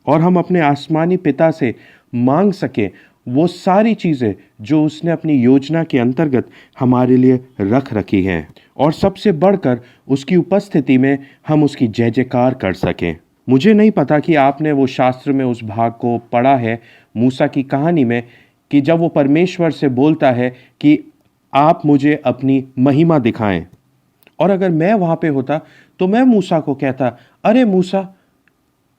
और हम अपने आसमानी पिता से मांग सके वो सारी चीज़ें जो उसने अपनी योजना के अंतर्गत हमारे लिए रख रखी हैं, और सबसे बढ़कर उसकी उपस्थिति में हम उसकी जय जयकार कर सकें। मुझे नहीं पता कि आपने वो शास्त्र में उस भाग को पढ़ा है मूसा की कहानी में, कि जब वो परमेश्वर से बोलता है कि आप मुझे अपनी महिमा दिखाएं, और अगर मैं वहाँ पे होता तो मैं मूसा को कहता, अरे मूसा,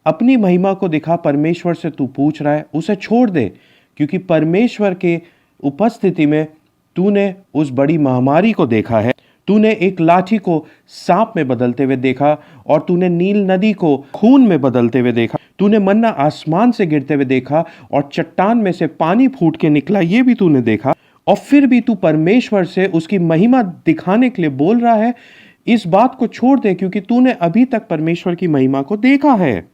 अपनी महिमा को दिखा, परमेश्वर से तू पूछ रहा है, उसे छोड़ दे, क्योंकि परमेश्वर के उपस्थिति में तूने उस बड़ी महामारी को देखा है, तूने एक लाठी को सांप में बदलते हुए देखा, और तूने नील नदी को खून में बदलते हुए देखा, तूने मन्ना आसमान से गिरते हुए देखा और चट्टान में से पानी फूट के निकला, ये भी तूने देखा, और फिर भी तू परमेश्वर से उसकी महिमा दिखाने के लिए बोल रहा है। इस बात को छोड़ दे, क्योंकि तूने अभी तक परमेश्वर की महिमा को देखा है।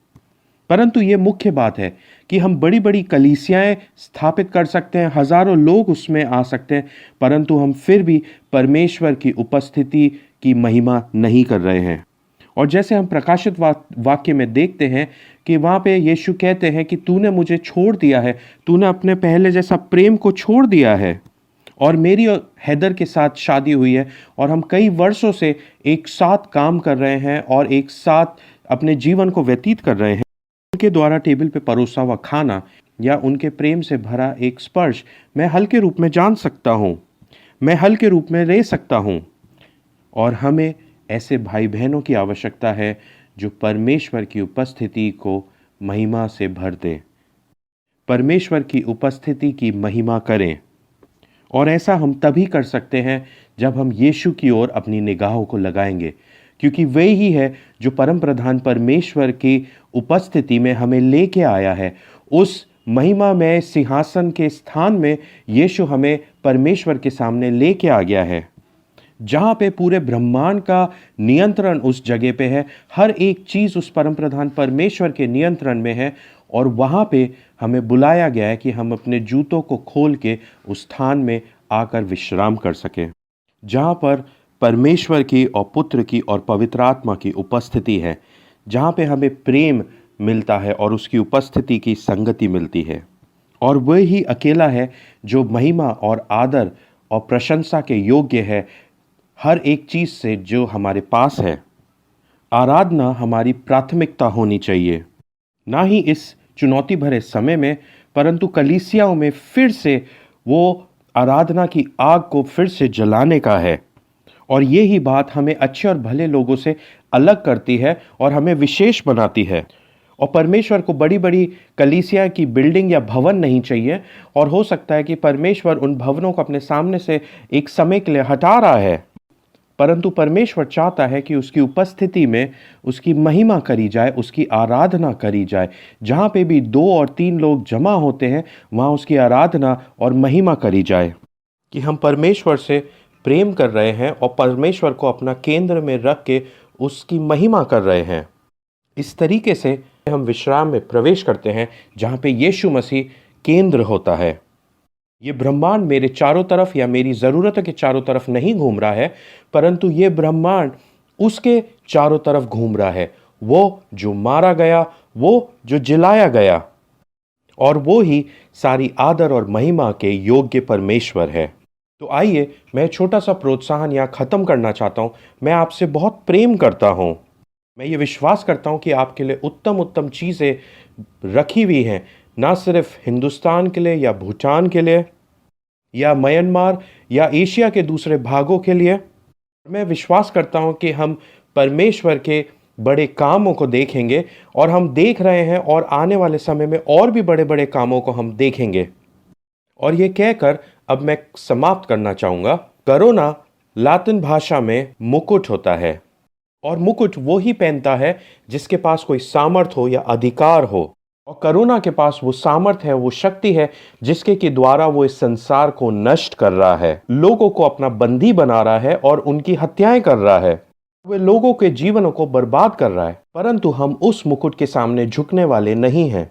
परंतु ये मुख्य बात है कि हम बड़ी बड़ी कलीसियाएं स्थापित कर सकते हैं, हजारों लोग उसमें आ सकते हैं, परंतु हम फिर भी परमेश्वर की उपस्थिति की महिमा नहीं कर रहे हैं। और जैसे हम प्रकाशित वाक्य में देखते हैं कि वहाँ पे यीशु कहते हैं कि तूने मुझे छोड़ दिया है, तूने अपने पहले जैसा प्रेम को छोड़ दिया है। और मेरी और हैदर के साथ शादी हुई है, और हम कई वर्षों से एक साथ काम कर रहे हैं और एक साथ अपने जीवन को व्यतीत कर रहे हैं। उनके द्वारा टेबल पे परोसा हुआ खाना या उनके प्रेम से भरा एक स्पर्श मैं हल्के रूप में जान सकता हूँ, मैं हल्के रूप में रह सकता हूँ। और हमें ऐसे भाई बहनों की आवश्यकता है जो परमेश्वर की उपस्थिति को महिमा से भर दें, परमेश्वर की उपस्थिति की महिमा करें। और ऐसा हम तभी कर सकते हैं जब हम यीशु की ओर अपनी निगाहों को लगाएंगे, क्योंकि वे ही है जो परम प्रधान परमेश्वर की उपस्थिति में हमें लेके आया है। उस महिमा में सिंहासन के स्थान में यीशु हमें परमेश्वर के सामने लेके आ गया है, जहाँ पे पूरे ब्रह्मांड का नियंत्रण उस जगह पे है। हर एक चीज़ उस परम प्रधान परमेश्वर के नियंत्रण में है, और वहाँ पे हमें बुलाया गया है कि हम अपने जूतों को खोल के उस स्थान में आकर विश्राम कर सकें, जहाँ पर परमेश्वर की और पुत्र की और पवित्र आत्मा की उपस्थिति है, जहाँ पे हमें प्रेम मिलता है और उसकी उपस्थिति की संगति मिलती है। और वह ही अकेला है जो महिमा और आदर और प्रशंसा के योग्य है हर एक चीज़ से जो हमारे पास है। आराधना हमारी प्राथमिकता होनी चाहिए, ना ही इस चुनौती भरे समय में, परंतु कलीसियाओं में फिर से वो आराधना की आग को फिर से जलाने का है। और ये ही बात हमें अच्छे और भले लोगों से अलग करती है और हमें विशेष बनाती है। और परमेश्वर को बड़ी बड़ी कलीसिया की बिल्डिंग या भवन नहीं चाहिए, और हो सकता है कि परमेश्वर उन भवनों को अपने सामने से एक समय के लिए हटा रहा है, परंतु परमेश्वर चाहता है कि उसकी उपस्थिति में उसकी महिमा करी जाए, उसकी आराधना करी जाए। जहाँ पे भी 2 और 3 लोग जमा होते हैं, वहाँ उसकी आराधना और महिमा करी जाए, कि हम परमेश्वर से प्रेम कर रहे हैं और परमेश्वर को अपना केंद्र में रख के उसकी महिमा कर रहे हैं। इस तरीके से हम विश्राम में प्रवेश करते हैं, जहाँ पे यीशु मसीह केंद्र होता है। ये ब्रह्मांड मेरे चारों तरफ या मेरी ज़रूरतों के चारों तरफ नहीं घूम रहा है, परंतु ये ब्रह्मांड उसके चारों तरफ घूम रहा है। वो जो मारा गया, वो जो जिलाया गया, और वो ही सारी आदर और महिमा के योग्य परमेश्वर है। तो आइए, मैं छोटा सा प्रोत्साहन यहाँ ख़त्म करना चाहता हूँ। मैं आपसे बहुत प्रेम करता हूँ। मैं ये विश्वास करता हूँ कि आपके लिए उत्तम उत्तम चीज़ें रखी हुई हैं, ना सिर्फ हिंदुस्तान के लिए या भूटान के लिए या म्यांमार या एशिया के दूसरे भागों के लिए। मैं विश्वास करता हूँ कि हम परमेश्वर के बड़े कामों को देखेंगे और हम देख रहे हैं और आने वाले समय में और भी बड़े बड़े कामों को हम देखेंगे। और ये कहकर अब मैं समाप्त करना चाहूँगा। करोना लातिन भाषा में मुकुट होता है और मुकुट वो ही पहनता है जिसके पास कोई सामर्थ हो या अधिकार हो। और करोना के पास वो सामर्थ है, वो शक्ति है जिसके के द्वारा वो इस संसार को नष्ट कर रहा है, लोगों को अपना बंदी बना रहा है और उनकी हत्याएं कर रहा है, वे लोगों के जीवनों को बर्बाद कर रहा है। परंतु हम उस मुकुट के सामने झुकने वाले नहीं हैं।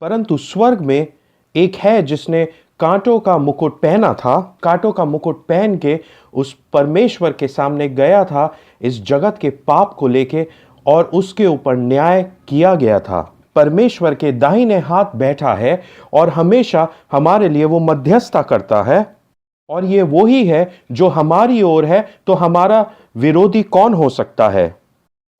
परंतु स्वर्ग में एक है जिसने कांटों का मुकुट पहना था, कांटों का मुकुट पहन के उस परमेश्वर के सामने गया था इस जगत के पाप को लेके, और उसके ऊपर न्याय किया गया था। परमेश्वर के दाहिने हाथ बैठा है और हमेशा हमारे लिए वो मध्यस्थता करता है। और ये वही है जो हमारी ओर है, तो हमारा विरोधी कौन हो सकता है।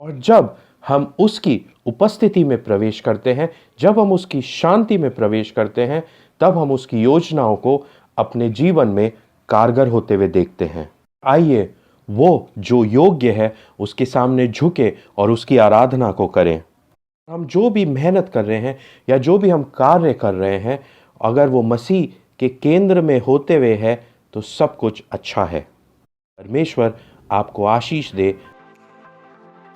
और जब हम उसकी उपस्थिति में प्रवेश करते हैं, जब हम उसकी शांति में प्रवेश करते हैं, तब हम उसकी योजनाओं को अपने जीवन में कारगर होते हुए देखते हैं। आइए वो जो योग्य है उसके सामने झुके और उसकी आराधना को करें। हम जो भी मेहनत कर रहे हैं या जो भी हम कार्य कर रहे हैं, अगर वो मसीह के केंद्र में होते हुए है तो सब कुछ अच्छा है। परमेश्वर आपको आशीष दे।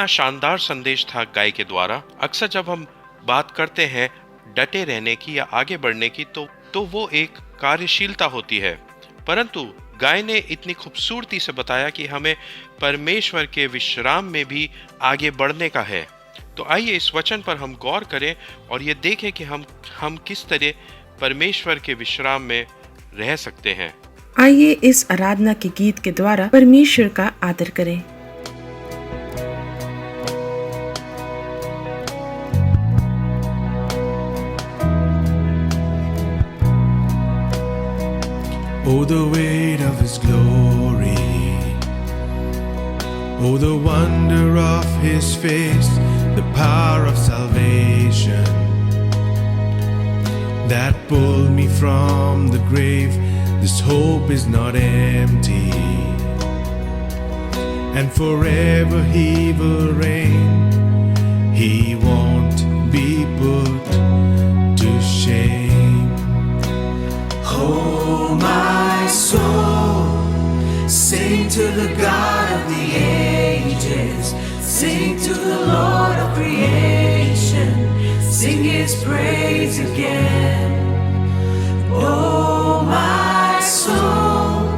शानदार संदेश था गाय के द्वारा। अक्सर जब हम बात करते हैं डटे रहने की या आगे बढ़ने की, तो वो एक कार्यशीलता होती है, परंतु गाय ने इतनी खूबसूरती से बताया कि हमें परमेश्वर के विश्राम में भी आगे बढ़ने का है। तो आइए इस वचन पर हम गौर करें और ये देखें कि हम किस तरह परमेश्वर के विश्राम में रह सकते हैं। आइए इस आराधना के गीत के द्वारा परमेश्वर का आदर करें। Oh, the weight of His glory. Oh, the wonder of His face, the power of salvation that pulled me from the grave. This hope is not empty, and forever He will reign. He won't be put to shame. Oh, my soul, sing to the God of the ages, sing to the Lord of creation, sing His praise again. Oh, my soul,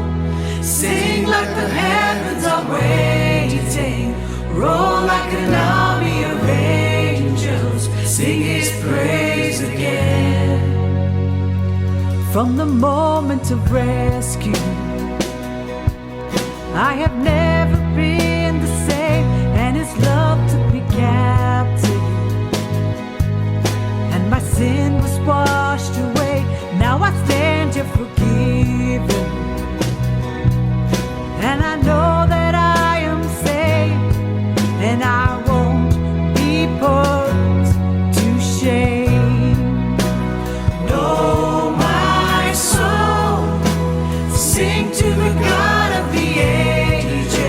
sing like the heavens are waiting, roll like an army of angels, sing His praise again. From the moment of rescue, I have never been the same, and His love took me captive, and my sin was washed away. Now I stand here forgiven, and I know that I am saved, and I won't be put to shame. No, my soul, sing to the God of the ages.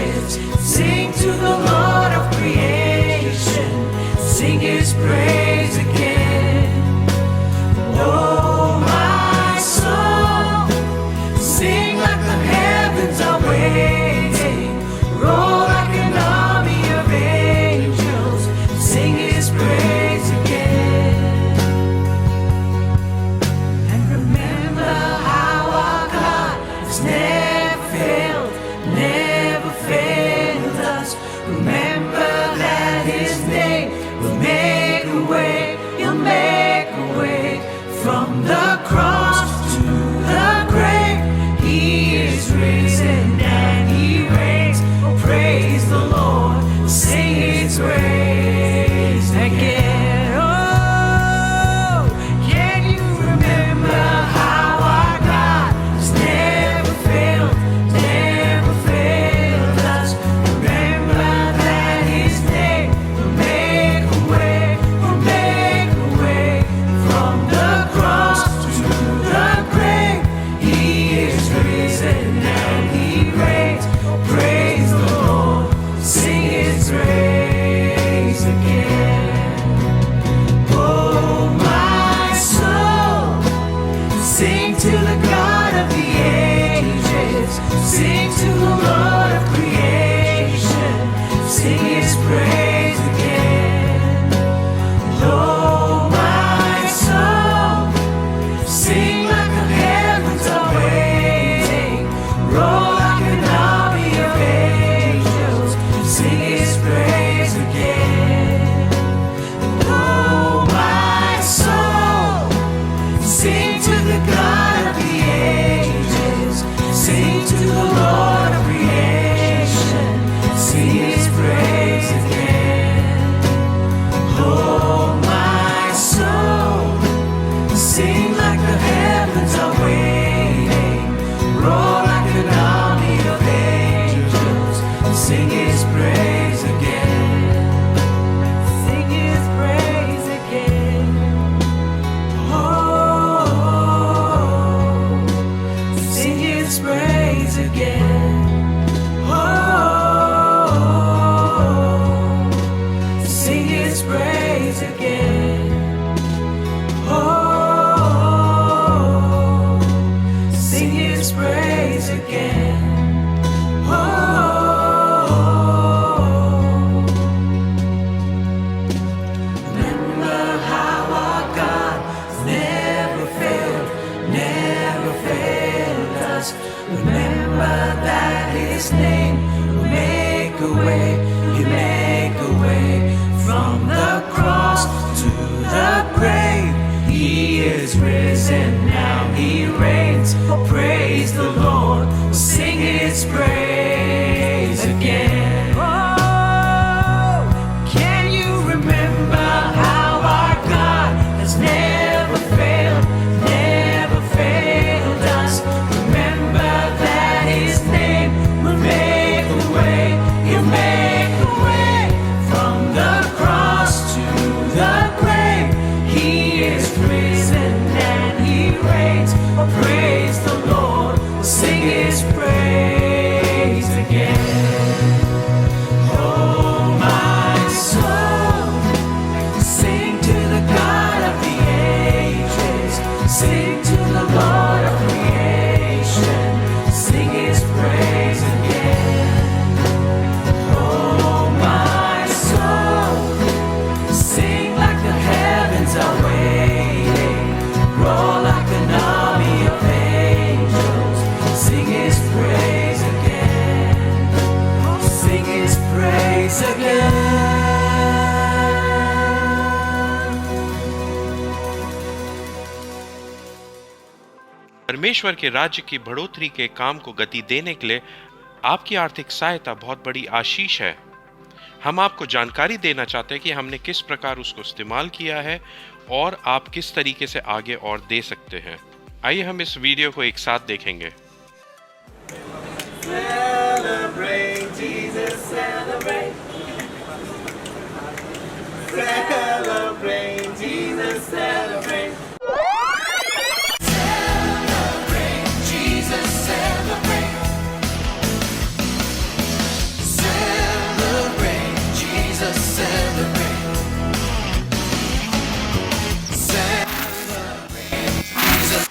sing His praise again. Oh, my soul, sing like the heavens are waiting, roll like an army of angels, sing His praise again. Oh, my soul, sing to the God of the ages, sing to the Lord of creation, sing His praise again. Oh, my soul, sing like the heavens are waiting, roll like an army of angels, sing His praise again. Sing His praise again. Oh, sing His praise again. Oh, sing His praise again. Oh, sing His praise again. Oh, remember how our God never failed us. Remember that His name will make a way. He make a way from the cross to the grave. He is risen, now He reigns. Praise the Lord, sing His praise again. Oh, can you remember how our God has never failed us? Remember that His name will make a way. He'll make a way from the cross to the grave. He is risen and He reigns. Praise the Lord, sing His praise again. Oh, my soul, sing to the God of the ages, sing to the Lord of creation, sing His praise again. Oh, my soul, sing like the heavens are waiting, roll like an army of angels, sing His praise again, sing His praise again. परमेश्वर के राज्य की बढ़ोतरी के काम को गति देने के लिए आपकी आर्थिक सहायता बहुत बड़ी आशीष है। हम आपको जानकारी देना चाहते हैं कि हमने किस प्रकार उसको इस्तेमाल किया है और आप किस तरीके से आगे और दे सकते हैं। आइए हम इस वीडियो को एक साथ देखेंगे। Celebrate Jesus, celebrate. Celebrate Jesus, celebrate. Celebrate Jesus, celebrate. Celebrate Jesus, celebrate. Celebrate Jesus.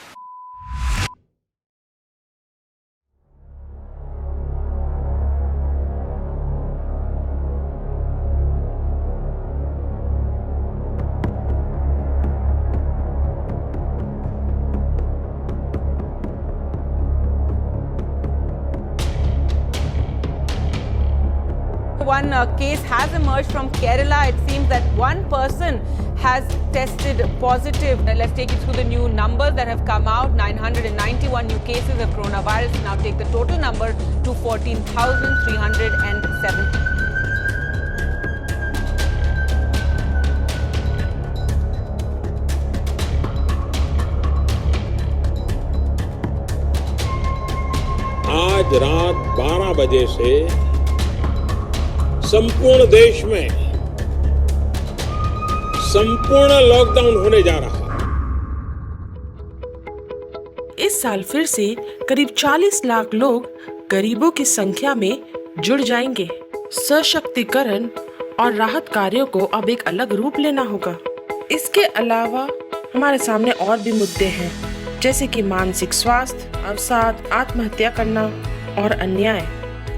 One case has emerged from Kerala. It seems that one person has tested positive. Let's take you through the new numbers that have come out. 991 new cases of coronavirus now take the total number to 14,370. आज रात 12 बजे से संपूर्ण देश में संपूर्ण lockdown होने जा रहा है। इस साल फिर से करीब 40 लाख लोग गरीबों की संख्या में जुड़ जाएंगे। सशक्तिकरण और राहत कार्यों को अब एक अलग रूप लेना होगा। इसके अलावा हमारे सामने और भी मुद्दे हैं, जैसे कि मानसिक स्वास्थ्य, अवसाद, आत्महत्या करना और अन्याय।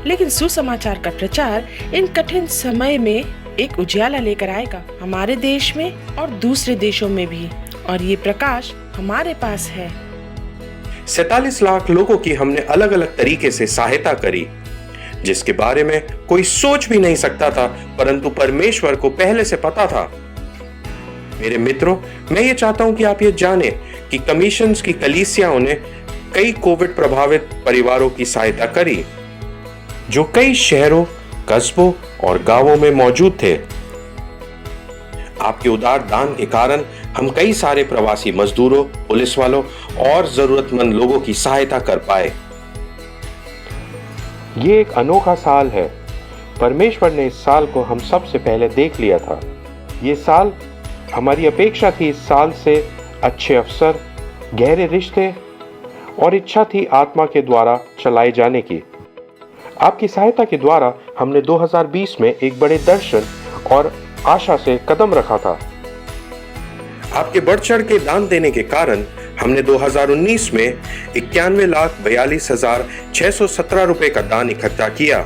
लेकिन सुसमाचार का प्रचार इन कठिन समय में एक उजियाला लेकर आएगा, हमारे देश में और दूसरे देशों में भी, और ये प्रकाश हमारे पास है। 47 लाख लोगों की हमने अलग अलग तरीके से सहायता करी, जिसके बारे में कोई सोच भी नहीं सकता था, परंतु परमेश्वर को पहले से पता था। मेरे मित्रों, मैं ये चाहता हूं कि आप ये जानें कि कमीशंस की कलीसियाओं ने कई कोविड प्रभावित परिवारों की सहायता करी, जो कई शहरों, कस्बों और गांवों में मौजूद थे। आपके उदार दान के कारण हम कई सारे प्रवासी मजदूरों, पुलिस वालों और जरूरतमंद लोगों की सहायता कर पाए। ये एक अनोखा साल है। परमेश्वर ने इस साल को हम सबसे पहले देख लिया था। ये साल हमारी अपेक्षा थी, इस साल से अच्छे अवसर, गहरे रिश्ते और इच्छा थी आत्मा के द्वारा चलाए जाने की। आपकी सहायता के द्वारा हमने 2020 में एक बड़े दर्शन और आशा से कदम रखा था। आपके बढ़ चढ़ के दान देने के कारण हमने 2019 में 91,42,617 रुपए का दान इकट्ठा किया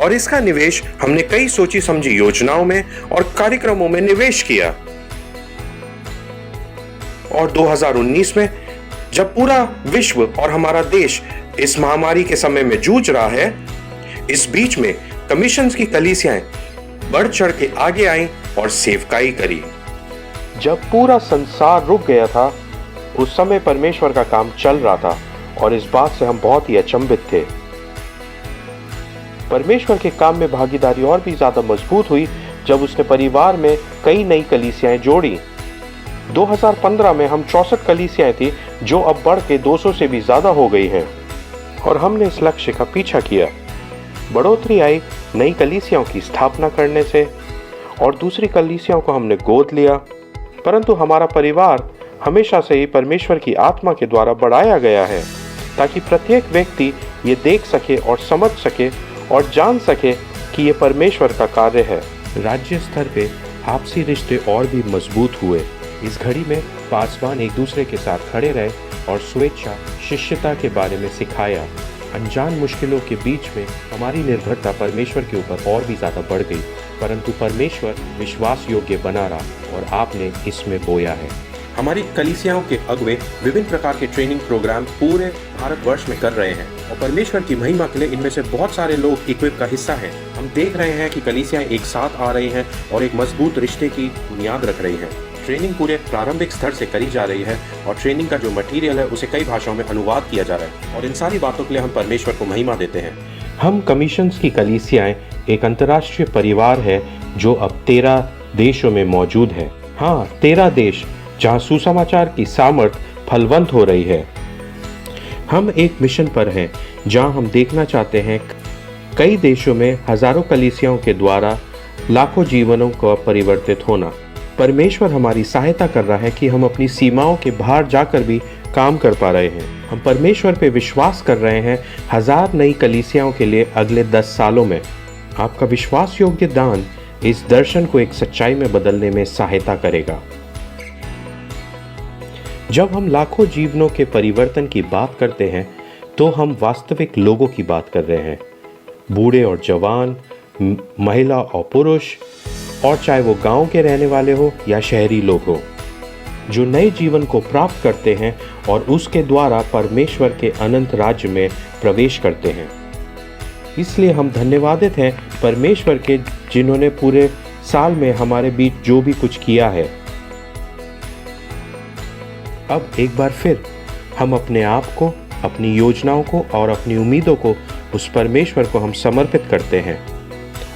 और इसका निवेश हमने कई सोची समझी योजनाओं में और कार्यक्रमों में निवेश किया। और 2019 में जब पूरा विश्व और हमारा देश इस महामारी के समय में जूझ रहा है, इस बीच में कमीशंस की कलीसियाएं बढ़ चढ़ के आगे आई और सेवकाई करी। जब पूरा संसार रुक गया था, उस समय परमेश्वर का काम चल रहा था और इस बात से हम बहुत ही अचंभित थे। परमेश्वर के काम में भागीदारी और भी ज्यादा मजबूत हुई जब उसने परिवार में कई नई कलीसियाएं जोड़ी। 2015 में हम 64 कलीसियाएं थी, जो अब बढ़ के 200 से भी ज्यादा हो गई हैं, और हमने इस लक्ष्य का पीछा किया। बढ़ोतरी आई नई कलीसियाओं की स्थापना करने से, और दूसरी कलीसियाओं को हमने गोद लिया, परंतु हमारा परिवार हमेशा से ही परमेश्वर की आत्मा के द्वारा बढ़ाया गया है, ताकि प्रत्येक व्यक्ति ये देख सके और समझ सके और जान सके कि ये परमेश्वर का कार्य है। राज्य स्तर पे आपसी रिश्ते और भी मजबूत हुए। इस घड़ी में पासवान एक दूसरे के साथ खड़े रहे और स्वेच्छा शिष्यता के बारे में सिखाया। अनजान मुश्किलों के बीच में हमारी निर्भरता परमेश्वर के ऊपर और भी ज्यादा बढ़ गई, परंतु परमेश्वर विश्वास योग्य बना रहा और आपने इसमें बोया है। हमारी कलीसियाओं के अगुवे विभिन्न प्रकार के ट्रेनिंग प्रोग्राम पूरे भारतवर्ष में कर रहे हैं और परमेश्वर की महिमा के लिए इनमें से बहुत सारे लोग इक्विप का हिस्सा हैं। हम देख रहे हैं कि कलीसियाएं एक साथ आ रही हैं और एक मजबूत रिश्ते की बुनियाद रख रही हैं। ट्रेनिंग पूरे प्रारंभिक स्तर से करी जा रही है और ट्रेनिंग का जो मटेरियल है उसे कई भाषाओं में अनुवाद किया जा रहा है, और इन सारी बातों के लिए हम परमेश्वर को महिमा देते हैं। हम कमीशंस की कलीसियाएं एक अंतर्राष्ट्रीय परिवार है जो अब 13 देशों में मौजूद है। हाँ, 13 देश जहां सुसमाचार की सामर्थ फलवंत हो रही है। हम एक मिशन पर हैं जहां हम देखना चाहते हैं कई देशों में हजारों कलीसियाओं के द्वारा लाखों जीवनों का परिवर्तित होना। परमेश्वर हमारी सहायता कर रहा है कि हम अपनी सीमाओं के बाहर जाकर भी काम कर पा रहे हैं। हम परमेश्वर पे विश्वास कर रहे हैं 1000 नई कलीसियाओं के लिए अगले 10 सालों में। आपका विश्वास योग्य दान इस दर्शन को एक सच्चाई में बदलने में सहायता करेगा। जब हम लाखों जीवनों के परिवर्तन की बात करते हैं तो हम वास्तविक लोगों की बात कर रहे हैं, बूढ़े और जवान, महिला और पुरुष, और चाहे वो गांव के रहने वाले हो या शहरी लोग हो, जो नए जीवन को प्राप्त करते हैं और उसके द्वारा परमेश्वर के अनंत राज्य में प्रवेश करते हैं। इसलिए हम धन्यवादित हैं परमेश्वर के, जिन्होंने पूरे साल में हमारे बीच जो भी कुछ किया है। अब एक बार फिर हम अपने आप को, अपनी योजनाओं को और अपनी उम्मीदों को उस परमेश्वर को हम समर्पित करते हैं,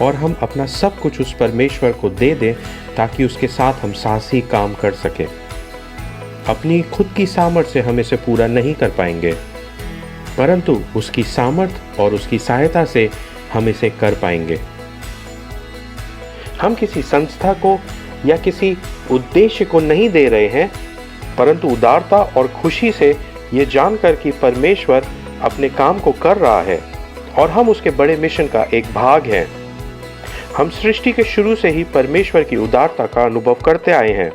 और हम अपना सब कुछ उस परमेश्वर को दे दें ताकि उसके साथ हम साहसी काम कर सकें। अपनी खुद की सामर्थ्य से हम इसे पूरा नहीं कर पाएंगे, परंतु उसकी सामर्थ्य और उसकी सहायता से हम इसे कर पाएंगे। हम किसी संस्था को या किसी उद्देश्य को नहीं दे रहे हैं, परंतु उदारता और खुशी से ये जानकर कि परमेश्वर अपने काम को कर रहा है और हम उसके बड़े मिशन का एक भाग हैं। हम सृष्टि के शुरू से ही परमेश्वर की उदारता का अनुभव करते आए हैं।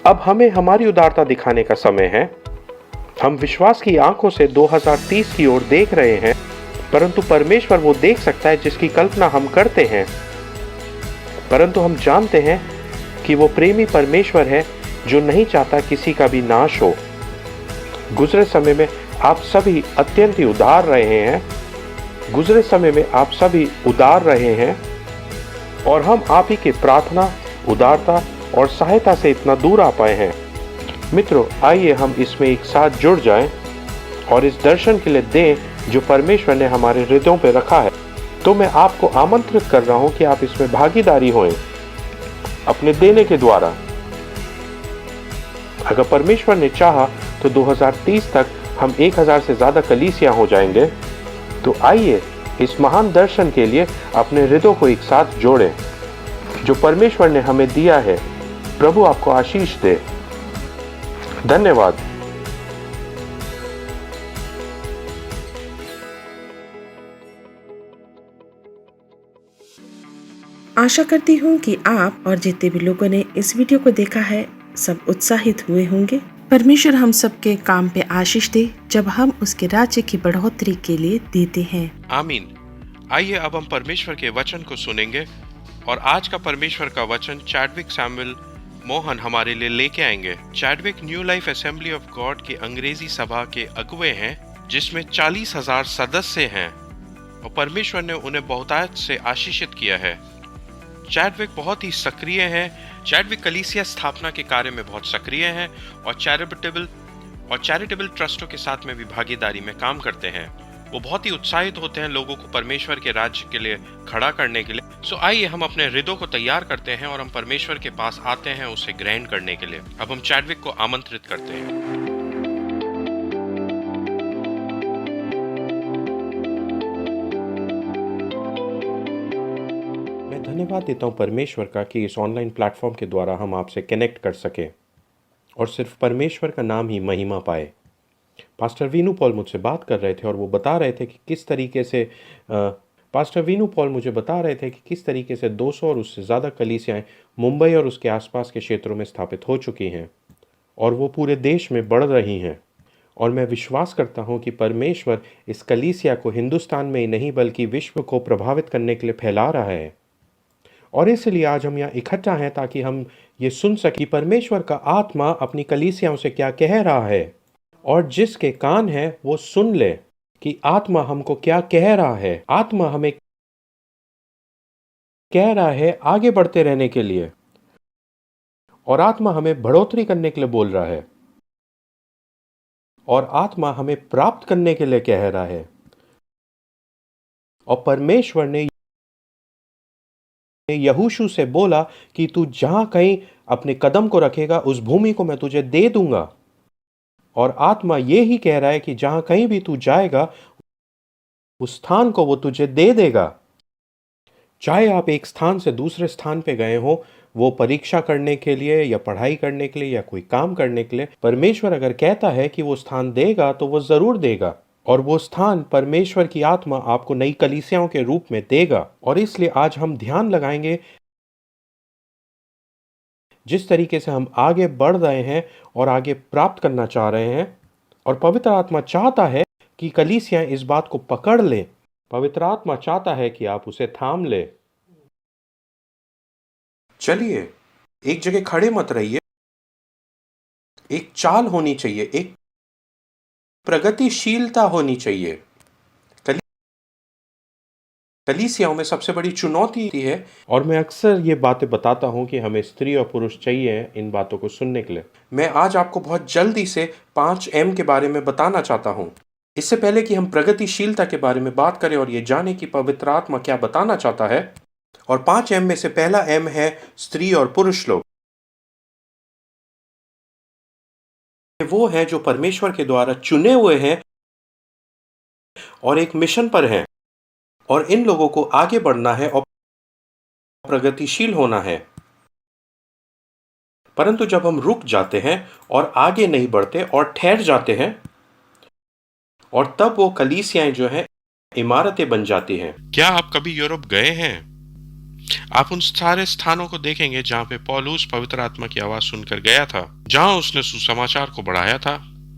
अब हमें हमारी उदारता दिखाने का समय है। हम विश्वास की आंखों से 2030 की ओर देख रहे हैं परंतु परमेश्वर वो देख सकता है जिसकी कल्पना हम करते हैं। परंतु हम जानते हैं कि वो प्रेमी परमेश्वर है जो नहीं चाहता किसी का भी नाश हो। गुजरे समय में आप सभी अत्यंत ही उदार रहे हैं। गुजरे समय में आप सभी उदार रहे हैं और हम आप ही के प्रार्थना, उदारता और सहायता से इतना दूर आ पाए हैं। मित्रों, आइए हम इसमें एक साथ जुड़ जाएं और इस दर्शन के लिए दें जो परमेश्वर ने हमारे हृदयों पर रखा है। तो मैं आपको आमंत्रित कर रहा हूं कि आप इसमें भागीदारी होएं अपने देने के द्वारा। अगर परमेश्वर ने चाहा तो 2030 तक हम 1000 से ज्यादा कलीसिया हो जाएंगे। तो आइए इस महान दर्शन के लिए अपने हृदयों को एक साथ जोड़ें जो परमेश्वर ने हमें दिया है। प्रभु आपको आशीष दे। धन्यवाद। आशा करती हूँ कि आप और जितने भी लोगों ने इस वीडियो को देखा है सब उत्साहित हुए होंगे। परमेश्वर हम सबके काम पे आशीष दे जब हम उसके राज्य की बढ़ोतरी के लिए देते हैं। आमीन। आइए अब हम परमेश्वर के वचन को सुनेंगे और आज का परमेश्वर का वचन चैडविक सैमुअल मोहन हमारे लिए लेके आएंगे। Chadwick new life assembly of God की अंग्रेजी सभा के अगुवे हैं जिसमें 40,000 सदस्य हैं और परमेश्वर ने उन्हें बहुतायत से आशीषित किया है। चैडविक बहुत ही सक्रिय है। चैडविक कलीसिया स्थापना के कार्य में बहुत सक्रिय हैं और चैरिटेबल ट्रस्टों के साथ में भी भागीदारी में काम करते हैं। वो बहुत ही उत्साहित होते हैं लोगों को परमेश्वर के राज्य के लिए खड़ा करने के लिए। सो आइए हम अपने हृदय को तैयार करते हैं और हम परमेश्वर के पास आते हैं उसे ग्रहण करने के लिए। अब हम चैडविक को आमंत्रित करते हैं। मैं धन्यवाद देता हूं परमेश्वर का कि इस ऑनलाइन प्लेटफॉर्म के द्वारा हम आपसे कनेक्ट कर सके और सिर्फ परमेश्वर का नाम ही महिमा पाए। पास्टर वीनू पॉल मुझसे बात कर रहे थे और वो बता रहे थे कि किस तरीके से पास्टर वीनू पॉल मुझे बता रहे थे कि किस तरीके से 200 और उससे ज़्यादा कलीसियाएं मुंबई और उसके आसपास के क्षेत्रों में स्थापित हो चुकी हैं और वो पूरे देश में बढ़ रही हैं। और मैं विश्वास करता हूं कि परमेश्वर इस कलीसिया को हिंदुस्तान में ही नहीं बल्कि विश्व को प्रभावित करने के लिए फैला रहा है। और इसलिए आज हम यहाँ इकट्ठा हैं ताकि हम ये सुन सकें परमेश्वर का आत्मा अपनी कलीसियाओं से क्या कह रहा है और जिसके कान है वो सुन ले कि आत्मा हमको क्या कह रहा है। आत्मा हमें कह रहा है आगे बढ़ते रहने के लिए और आत्मा हमें बढ़ोतरी करने के लिए बोल रहा है और आत्मा हमें प्राप्त करने के लिए कह रहा है। और परमेश्वर ने यहोशू से बोला कि तू जहां कहीं अपने कदम को रखेगा उस भूमि को मैं तुझे दे दूंगा। और आत्मा ये ही कह रहा है कि जहां कहीं भी तू जाएगा उस स्थान को वो तुझे दे देगा। चाहे आप एक स्थान से दूसरे स्थान पे गए हो, वो परीक्षा करने के लिए या पढ़ाई करने के लिए या कोई काम करने के लिए, परमेश्वर अगर कहता है कि वो स्थान देगा तो वो जरूर देगा। और वो स्थान परमेश्वर की आत्मा आपको नई कलीसियाओं के रूप में देगा। और इसलिए आज हम ध्यान लगाएंगे जिस तरीके से हम आगे बढ़ रहे हैं और आगे प्राप्त करना चाह रहे हैं। और पवित्र आत्मा चाहता है कि कलीसियां इस बात को पकड़ लें। पवित्र आत्मा चाहता है कि आप उसे थाम ले। चलिए एक जगह खड़े मत रहिए। एक चाल होनी चाहिए, एक प्रगतिशीलता होनी चाहिए। कलीसियाओं में सबसे बड़ी चुनौती है और मैं अक्सर ये बातें बताता हूं कि हमें स्त्री और पुरुष चाहिए इन बातों को सुनने के लिए। मैं आज आपको बहुत जल्दी से 5M के बारे में बताना चाहता हूं। इससे पहले कि हम प्रगतिशीलता के बारे में बात करें और ये जाने कि पवित्र आत्मा क्या बताना चाहता है। और 5M में से पहला M है स्त्री और पुरुष लोग। वो हैं जो परमेश्वर के द्वारा चुने हुए हैं और एक मिशन पर हैं और इन लोगों को आगे बढ़ना है और प्रगतिशील होना है। परंतु जब हम रुक जाते हैं और आगे नहीं बढ़ते और ठहर जाते हैं और तब वो कलीसियाएं जो हैं इमारतें बन जाती हैं। क्या आप कभी यूरोप गए हैं? आप उन सारे स्थानों को देखेंगे जहां पे पौलुस पवित्र आत्मा की आवाज सुनकर गया था, जहां उसने सुसमाचार को बढ़ाया था,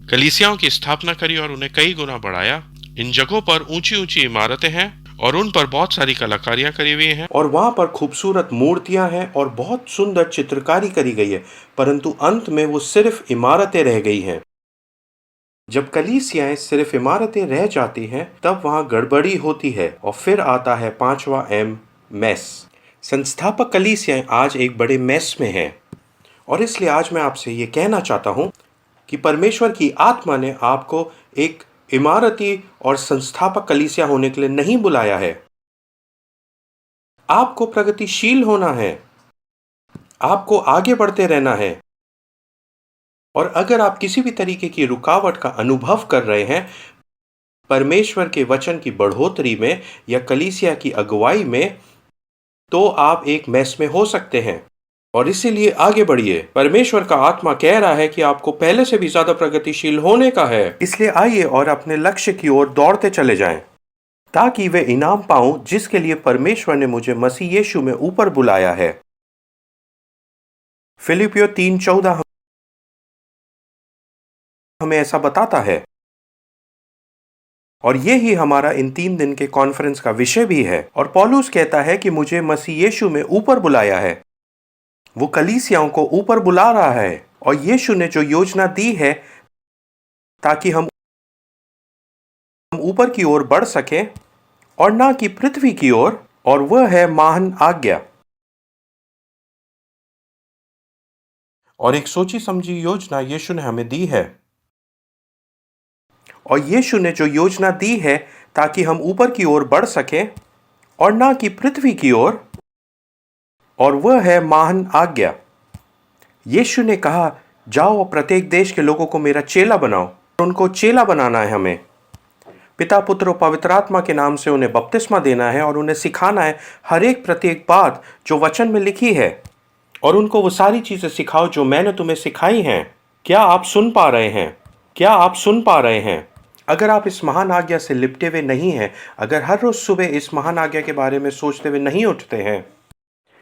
कलीसियाओं की स्थापना करी और उन्हें कई गुना बढ़ाया। इन जगहों पर ऊंची ऊंची इमारतें हैं और उन पर बहुत सारी कलाकारियां करी हुई हैं और वहां पर खूबसूरत मूर्तियां हैं और बहुत सुंदर चित्रकारी करी गई है, परंतु अंत में वो सिर्फ इमारतें रह गई हैं। जब कलीसियाएं सिर्फ इमारतें रह जाती हैं तब वहां गड़बड़ी होती है और फिर आता है 5वां एम, मेस। संस्थापक कलीसियाएं आज एक बड़े मेस में हैं और इसलिए आज मैं आपसे ये कहना चाहता हूं कि परमेश्वर की आत्मा ने आपको एक इमारती और संस्थापक कलीसिया होने के लिए नहीं बुलाया है। आपको प्रगतिशील होना है, आपको आगे बढ़ते रहना है। और अगर आप किसी भी तरीके की रुकावट का अनुभव कर रहे हैं परमेश्वर के वचन की बढ़ोतरी में या कलीसिया की अगुवाई में, तो आप एक मेस में हो सकते हैं और इसीलिए आगे बढ़िए। परमेश्वर का आत्मा कह रहा है कि आपको पहले से भी ज्यादा प्रगतिशील होने का है। इसलिए आइए और अपने लक्ष्य की ओर दौड़ते चले जाएं ताकि वे इनाम पाऊं जिसके लिए परमेश्वर ने मुझे मसीह यीशु में ऊपर बुलाया है। फिलिपियो 3:14 हमें ऐसा बताता है और ये ही हमारा इन 3 दिन के कॉन्फ्रेंस का विषय भी है। और पौलुस कहता है कि मुझे मसीह यीशु में ऊपर बुलाया है। वो कलीसियाओं को ऊपर बुला रहा है और यीशु ने जो योजना दी है ताकि हम ऊपर की ओर बढ़ सकें और ना कि पृथ्वी की ओर, और वह है महान आज्ञा। और एक सोची समझी योजना यीशु ने हमें दी है और यीशु ने जो योजना दी है ताकि हम ऊपर की ओर बढ़ सकें और ना कि पृथ्वी की ओर, और वह है महान आज्ञा। यीशु ने कहा, जाओ प्रत्येक देश के लोगों को मेरा चेला बनाओ। उनको चेला बनाना है हमें। पिता, पुत्र और पवित्र आत्मा के नाम से उन्हें बपतिस्मा देना है और उन्हें सिखाना है हर एक प्रत्येक बात जो वचन में लिखी है, और उनको वो सारी चीजें सिखाओ जो मैंने तुम्हें सिखाई हैं। क्या आप सुन पा रहे हैं? क्या आप सुन पा रहे हैं? अगर आप इस महान आज्ञा से लिपटे हुए नहीं हैं, अगर हर रोज सुबह इस महान आज्ञा के बारे में सोचते हुए नहीं उठते हैं,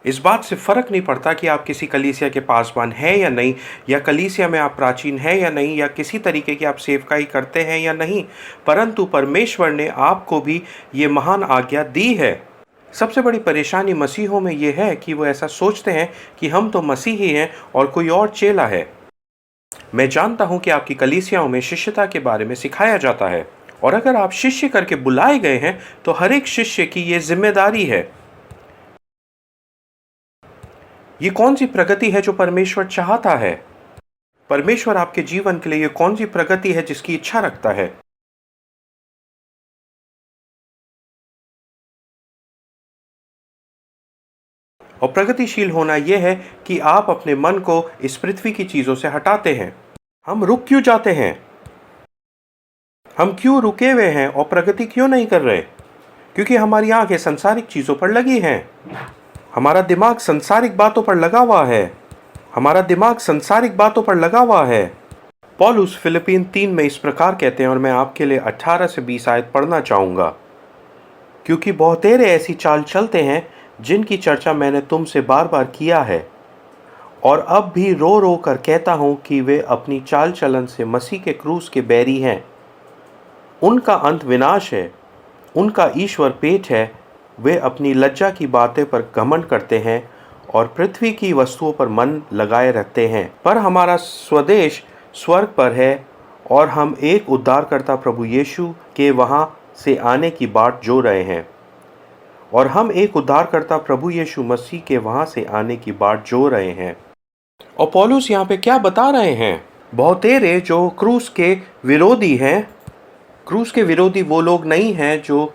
इस बात से फर्क नहीं पड़ता कि आप किसी कलीसिया के पासवान हैं या नहीं, या कलीसिया में आप प्राचीन हैं या नहीं, या किसी तरीके की आप सेवकाई करते हैं या नहीं, परंतु परमेश्वर ने आपको भी ये महान आज्ञा दी है। सबसे बड़ी परेशानी मसीहों में ये है कि वो ऐसा सोचते हैं कि हम तो मसीही हैं और कोई और चेला है। मैं जानता हूं कि आपकी कलीसियाओं में शिष्यता के बारे में सिखाया जाता है, और अगर आप शिष्य करके बुलाए गए हैं तो हर एक शिष्य की ये जिम्मेदारी है। ये कौन सी प्रगति है जो परमेश्वर चाहता है? परमेश्वर आपके जीवन के लिए ये कौन सी प्रगति है जिसकी इच्छा रखता है? और प्रगतिशील होना यह है कि आप अपने मन को इस पृथ्वी की चीजों से हटाते हैं। हम रुक क्यों जाते हैं? हम क्यों रुके हुए हैं और प्रगति क्यों नहीं कर रहे? क्योंकि हमारी आंखें सांसारिक चीजों पर लगी हैं। हमारा दिमाग सांसारिक बातों पर लगा हुआ है। हमारा दिमाग सांसारिक बातों पर लगा हुआ है। पौलुस फिलिपियन 3 में इस प्रकार कहते हैं, और मैं आपके लिए 18 से 20 आयत पढ़ना चाहूँगा। क्योंकि बहुतेरे ऐसी चाल चलते हैं जिनकी चर्चा मैंने तुमसे बार बार किया है, और अब भी रो रो कर कहता हूँ कि वे अपनी चाल चलन से मसीह के क्रूस के बैरी हैं। उनका अंत विनाश है, उनका ईश्वर पेट है। वे अपनी लज्जा की बातें पर घमंड करते हैं और पृथ्वी की वस्तुओं पर मन लगाए रखते हैं। पर हमारा स्वदेश स्वर्ग पर है और हम एक उद्धारकर्ता प्रभु यीशु के वहाँ से आने की बाट जो रहे हैं। और हम एक उद्धारकर्ता प्रभु यीशु मसीह के वहाँ से आने की बाट जो रहे हैं। और पौलुस यहाँ पे क्या बता रहे हैं? बहुतेरे जो क्रूस के विरोधी हैं। क्रूस के विरोधी वो लोग नहीं हैं जो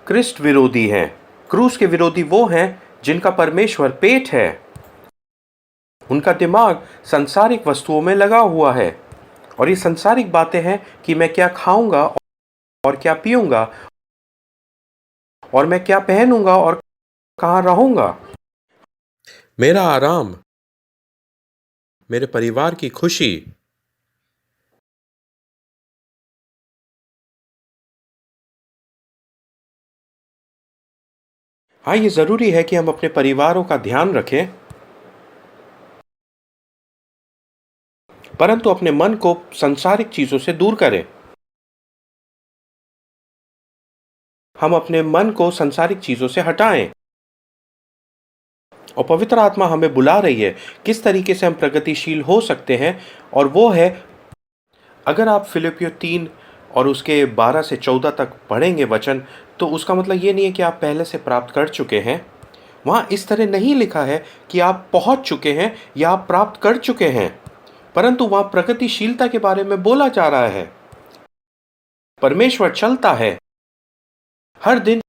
क्रिस्ट विरोधी हैं। क्रूस के विरोधी वो हैं जिनका परमेश्वर पेट है। उनका दिमाग सांसारिक वस्तुओं में लगा हुआ है, और ये सांसारिक बातें हैं कि मैं क्या खाऊंगा और क्या पीऊंगा, और मैं क्या पहनूंगा और कहाँ रहूंगा। मेरा आराम, मेरे परिवार की खुशी। हाँ, ये जरूरी है कि हम अपने परिवारों का ध्यान रखें, परंतु अपने मन को सांसारिक चीजों से दूर करें। हम अपने मन को संसारिक चीजों से हटाएं। और पवित्र आत्मा हमें बुला रही है किस तरीके से हम प्रगतिशील हो सकते हैं, और वो है, अगर आप फिलिपियो 3 और उसके 12 से 14 तक पढ़ेंगे वचन, तो उसका मतलब ये नहीं है कि आप पहले से प्राप्त कर चुके हैं। वहाँ इस तरह नहीं लिखा है कि आप पहुँच चुके हैं या आप प्राप्त कर चुके हैं, परंतु वहाँ प्रगतिशीलता के बारे में बोला जा रहा है। परमेश्वर चलता है, हर दिन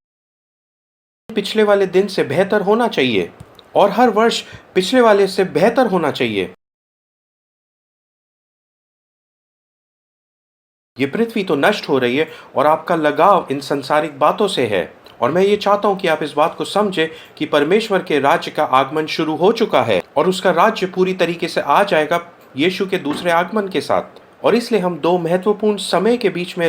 पिछले वाले दिन से बेहतर होना चाहिए और हर वर्ष पिछले वाले से बेहतर होना चाहिए। ये पृथ्वी तो नष्ट हो रही है और आपका लगाव इन संसारिक बातों से है, और मैं ये चाहता हूं कि आप इस बात को समझें कि परमेश्वर के राज्य का आगमन शुरू हो चुका है और उसका राज्य पूरी तरीके से आ जाएगा यीशु के दूसरे आगमन के साथ। और इसलिए हम दो महत्वपूर्ण समय के बीच में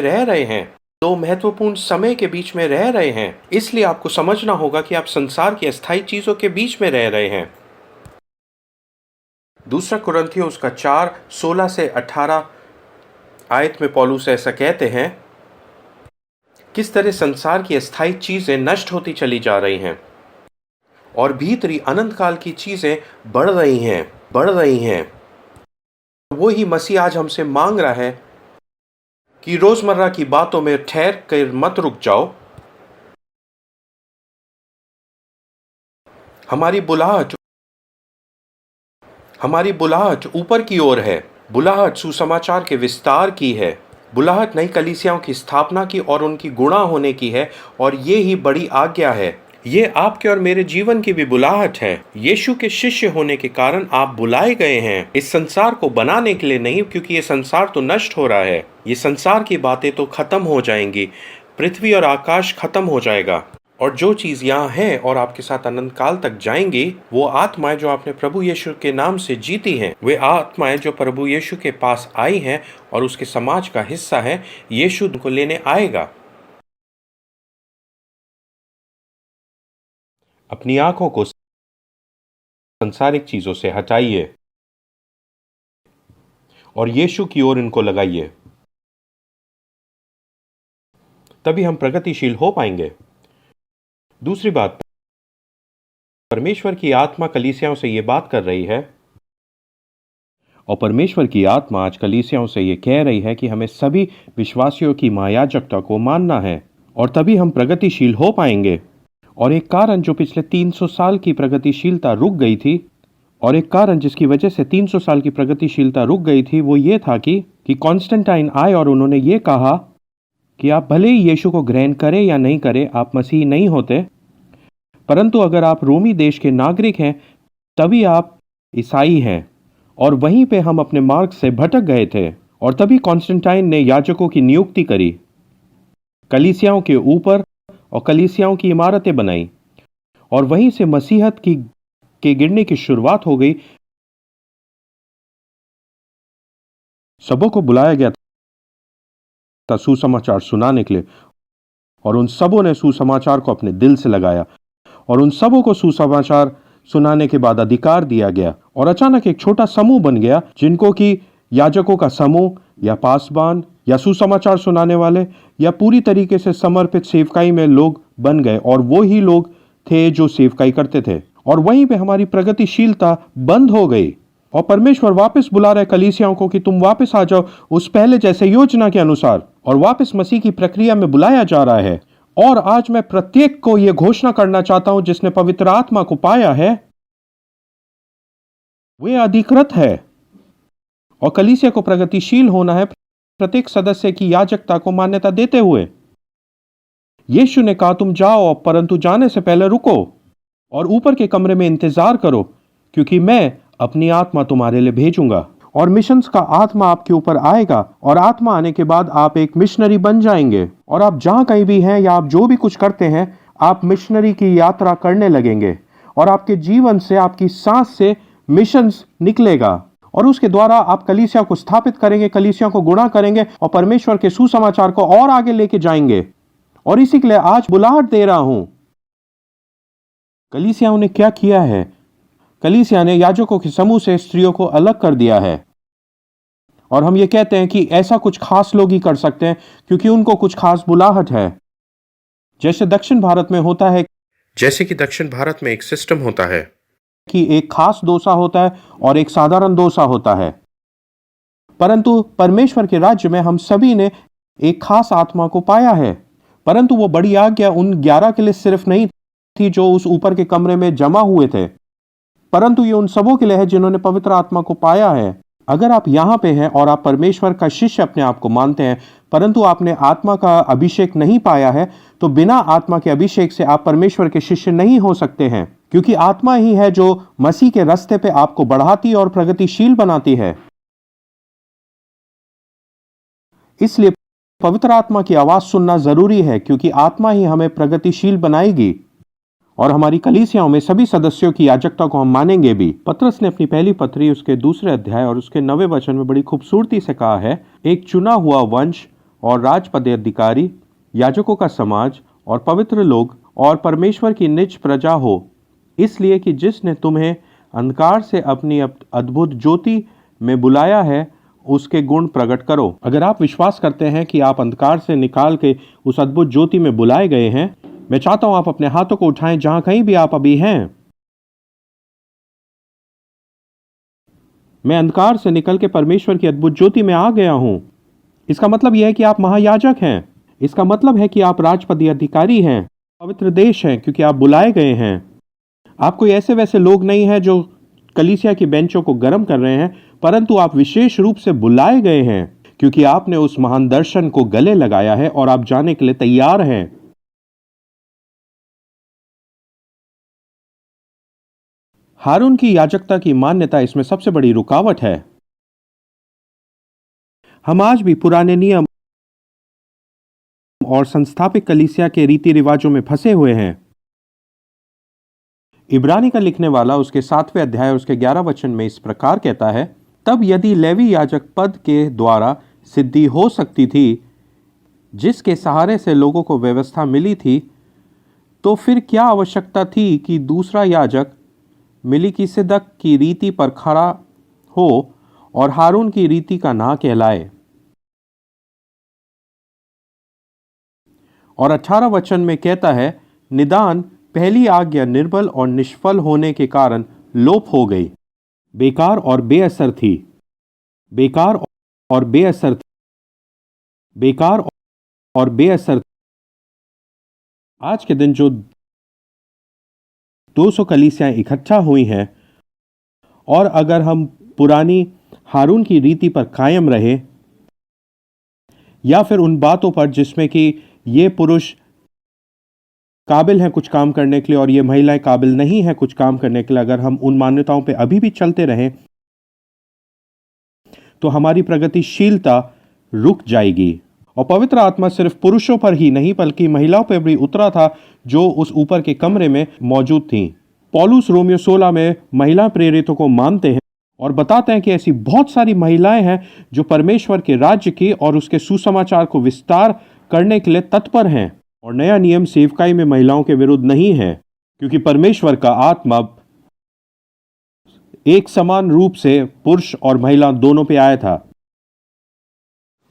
रह रहे हैं। इसलिए आपको समझना होगा कि आप संसार की अस्थायी चीजों के बीच में रह रहे हैं। दूसरा कुरिन्थियों उसका 4:16 से 18 आयत में पौलुस ऐसा कहते हैं, किस तरह संसार की अस्थायी चीजें नष्ट होती चली जा रही हैं और भीतरी अनंत काल की चीजें बढ़ रही हैं। वो ही मसीह आज हमसे मांग रहा है कि रोजमर्रा की बातों में ठहर कर मत रुक जाओ। हमारी बुलाहट ऊपर की ओर है। बुलाहट सुसमाचार के विस्तार की है। बुलाहट नई कलीसियाओं की स्थापना की और उनकी गुणा होने की है, और ये ही बड़ी आज्ञा है। ये आपके और मेरे जीवन की भी बुलाहट है। यीशु के शिष्य होने के कारण आप बुलाए गए हैं, इस संसार को बनाने के लिए नहीं, क्योंकि ये संसार तो नष्ट हो रहा है। ये संसार की बातें तो खत्म हो जाएंगी, पृथ्वी और आकाश खत्म हो जाएगा, और जो चीज यहाँ है और आपके साथ अनंत काल तक जाएंगी, वो आत्माएं जो आपने प्रभु यीशु के नाम से जीती हैं, वे आत्माएं जो प्रभु यीशु के पास आई हैं और उसके समाज का हिस्सा है, यीशु उनको लेने आएगा। अपनी आंखों को संसारिक चीजों से हटाइए और यीशु की ओर इनको लगाइए, तभी हम प्रगतिशील हो पाएंगे। दूसरी बात, परमेश्वर की आत्मा कलीसियाओं से ये बात कर रही है, और परमेश्वर की आत्मा आज कलीसियाओं से ये कह रही है कि हमें सभी विश्वासियों की महायाजकता को मानना है, और तभी हम प्रगतिशील हो पाएंगे। और एक कारण जो पिछले 300 साल की प्रगतिशीलता रुक गई थी, और एक कारण जिसकी वजह से 300 साल की प्रगतिशीलता रुक गई थी, वो ये था कि कॉन्स्टेंटाइन आए और उन्होंने ये कहा कि आप भले ही यीशु को ग्रहण करें या नहीं करें, आप मसीही नहीं होते, परंतु अगर आप रोमी देश के नागरिक हैं तभी आप ईसाई हैं। और वहीं पे हम अपने मार्ग से भटक गए थे, और तभी कॉन्स्टेंटाइन ने याजकों की नियुक्ति करी, कलीसियाओं के ऊपर, और कलीसियाओं की इमारतें बनाई, और वहीं से मसीहत के गिरने की शुरुआत हो गई। सबों को बुलाया गया था सुसमाचार सुनाने के लिए, और उन सबों ने सुसमाचार को अपने दिल से लगाया, और उन सबों को सुसमाचार सुनाने के बाद अधिकार दिया गया, और अचानक एक छोटा समूह बन गया, जिनको कि याजकों का समूह या पासबान या सुसमाचार सुनाने वाले या पूरी तरीके से समर्पित सेवकाई में लोग बन गए, और वो ही लोग थे जो सेवकाई करते थे। और वहीं पे हमारी प्रगतिशीलता बंद हो गई, और परमेश्वर वापस बुला रहे कलीसियाओं को कि तुम वापस आ जाओ उस पहले जैसे योजना के अनुसार, और वापस मसीह की प्रक्रिया में बुलाया जा रहा है। और आज मैं प्रत्येक को यह घोषणा करना चाहता हूं जिसने पवित्र आत्मा को पाया है, वे अधिकृत है, और कलीसिया को प्रगतिशील होना है प्रत्येक सदस्य की याजकता को मान्यता देते हुए। यीशु ने कहा तुम जाओ, परंतु जाने से पहले रुको और ऊपर के कमरे में इंतजार करो, क्योंकि मैं अपनी आत्मा तुम्हारे लिए भेजूंगा। और मिशंस का आत्मा आपके ऊपर आएगा, और आत्मा आने के बाद आप एक मिशनरी बन जाएंगे, और आप जहां कहीं भी हैं या आप जो भी कुछ करते हैं, आप मिशनरी की यात्रा करने लगेंगे, और आपके जीवन से, आपकी सांस से मिशंस निकलेगा, और उसके द्वारा आप कलीसिया को स्थापित करेंगे, कलीसिया को गुणा करेंगे, और परमेश्वर के सुसमाचार को और आगे लेके जाएंगे। और इसी के लिए आज बुलाहट दे रहा हूं। कलीसियाओं ने क्या किया है? कलीसिया ने याजकों के समूह से स्त्रियों को अलग कर दिया है, और हम ये कहते हैं कि ऐसा कुछ खास लोग ही कर सकते हैं, क्योंकि उनको कुछ खास बुलाहट है। जैसे दक्षिण भारत में होता है, जैसे कि दक्षिण भारत में एक सिस्टम होता है कि एक खास डोसा होता है और एक साधारण डोसा होता है, परंतु परमेश्वर के राज्य में हम सभी ने एक खास आत्मा को पाया है। परंतु वो बड़ी आज्ञा उन 11 के लिए सिर्फ नहीं थी जो उस ऊपर के कमरे में जमा हुए थे, परंतु ये उन सबों के लिए है जिन्होंने पवित्र आत्मा को पाया है। अगर आप यहाँ पे हैं और आप परमेश्वर का शिष्य अपने आप को मानते हैं, परंतु आपने आत्मा का अभिषेक नहीं पाया है, तो बिना आत्मा के अभिषेक से आप परमेश्वर के शिष्य नहीं हो सकते हैं, क्योंकि आत्मा ही है जो मसीह के रास्ते पे आपको बढ़ाती और प्रगतिशील बनाती है। इसलिए पवित्र आत्मा की आवाज सुनना जरूरी है, क्योंकि आत्मा ही हमें प्रगतिशील बनाएगी और हमारी कलीसियाओं में सभी सदस्यों की याजकता को हम मानेंगे भी। पतरस ने अपनी पहली पत्री उसके 2 अध्याय और उसके 9वें वचन में बड़ी खूबसूरती से कहा है, एक चुना हुआ वंश और राजपद अधिकारी, याजकों का समाज और पवित्र लोग और परमेश्वर की निज प्रजा हो, इसलिए कि जिसने तुम्हें अंधकार से अपनी अद्भुत ज्योति में बुलाया है उसके गुण प्रकट करो। अगर आप विश्वास करते हैं कि आप अंधकार से निकाल के उस अद्भुत ज्योति में बुलाए गए हैं, मैं चाहता हूं आप अपने हाथों को उठाएं जहां कहीं भी आप अभी हैं। मैं अंधकार से निकल के परमेश्वर की अद्भुत ज्योति में आ गया हूं। इसका मतलब यह है कि आप महायाजक हैं। इसका मतलब है कि आप राजपद अधिकारी हैं, पवित्र देश हैं, क्योंकि आप बुलाए गए हैं। आप कोई ऐसे वैसे लोग नहीं हैं जो कलीसिया की बेंचों को गर्म कर रहे हैं, परंतु आप विशेष रूप से बुलाए गए हैं, क्योंकि आपने उस महान दर्शन को गले लगाया है और आप जाने के लिए तैयार हैं। हारून की याजकता की मान्यता इसमें सबसे बड़ी रुकावट है। हम आज भी पुराने नियम और संस्थापित कलीसिया के रीति रिवाजों में फंसे हुए हैं। इब्रानी का लिखने वाला उसके 7वें अध्याय और उसके 11 वचन में इस प्रकार कहता है, तब यदि लेवी याजक पद के द्वारा सिद्धि हो सकती थी जिसके सहारे से लोगों को व्यवस्था मिली थी, तो फिर क्या आवश्यकता थी कि दूसरा याजक मिलिकिसिदक की रीति पर खड़ा हो और हारून की रीति का ना कहलाए। और 18 वचन में कहता है, निदान पहली आज्ञा निर्बल और निष्फल होने के कारण लोप हो गई, बेकार और बेअसर थी, बेकार और बेअसर थी, बेकार और बेअसर। आज के दिन जो 200 कलीसियां इकट्ठा हुई हैं, और अगर हम पुरानी हारून की रीति पर कायम रहे या फिर उन बातों पर जिसमें कि ये पुरुष काबिल हैं कुछ काम करने के लिए और ये महिलाएं काबिल नहीं हैं कुछ काम करने के लिए, अगर हम उन मान्यताओं पे अभी भी चलते रहें तो हमारी प्रगतिशीलता रुक जाएगी। और पवित्र आत्मा सिर्फ पुरुषों पर ही नहीं बल्कि महिलाओं पर भी उतरा था जो उस ऊपर के कमरे में मौजूद थीं। पौलुस रोमियो 16 में महिला प्रेरितों को मानते हैं और बताते हैं कि ऐसी बहुत सारी महिलाएं हैं जो परमेश्वर के राज्य की और उसके सुसमाचार को विस्तार करने के लिए तत्पर हैं। और नया नियम सेवकाई में महिलाओं के विरुद्ध नहीं है, क्योंकि परमेश्वर का आत्मा एक समान रूप से पुरुष और महिला दोनों पे आया था।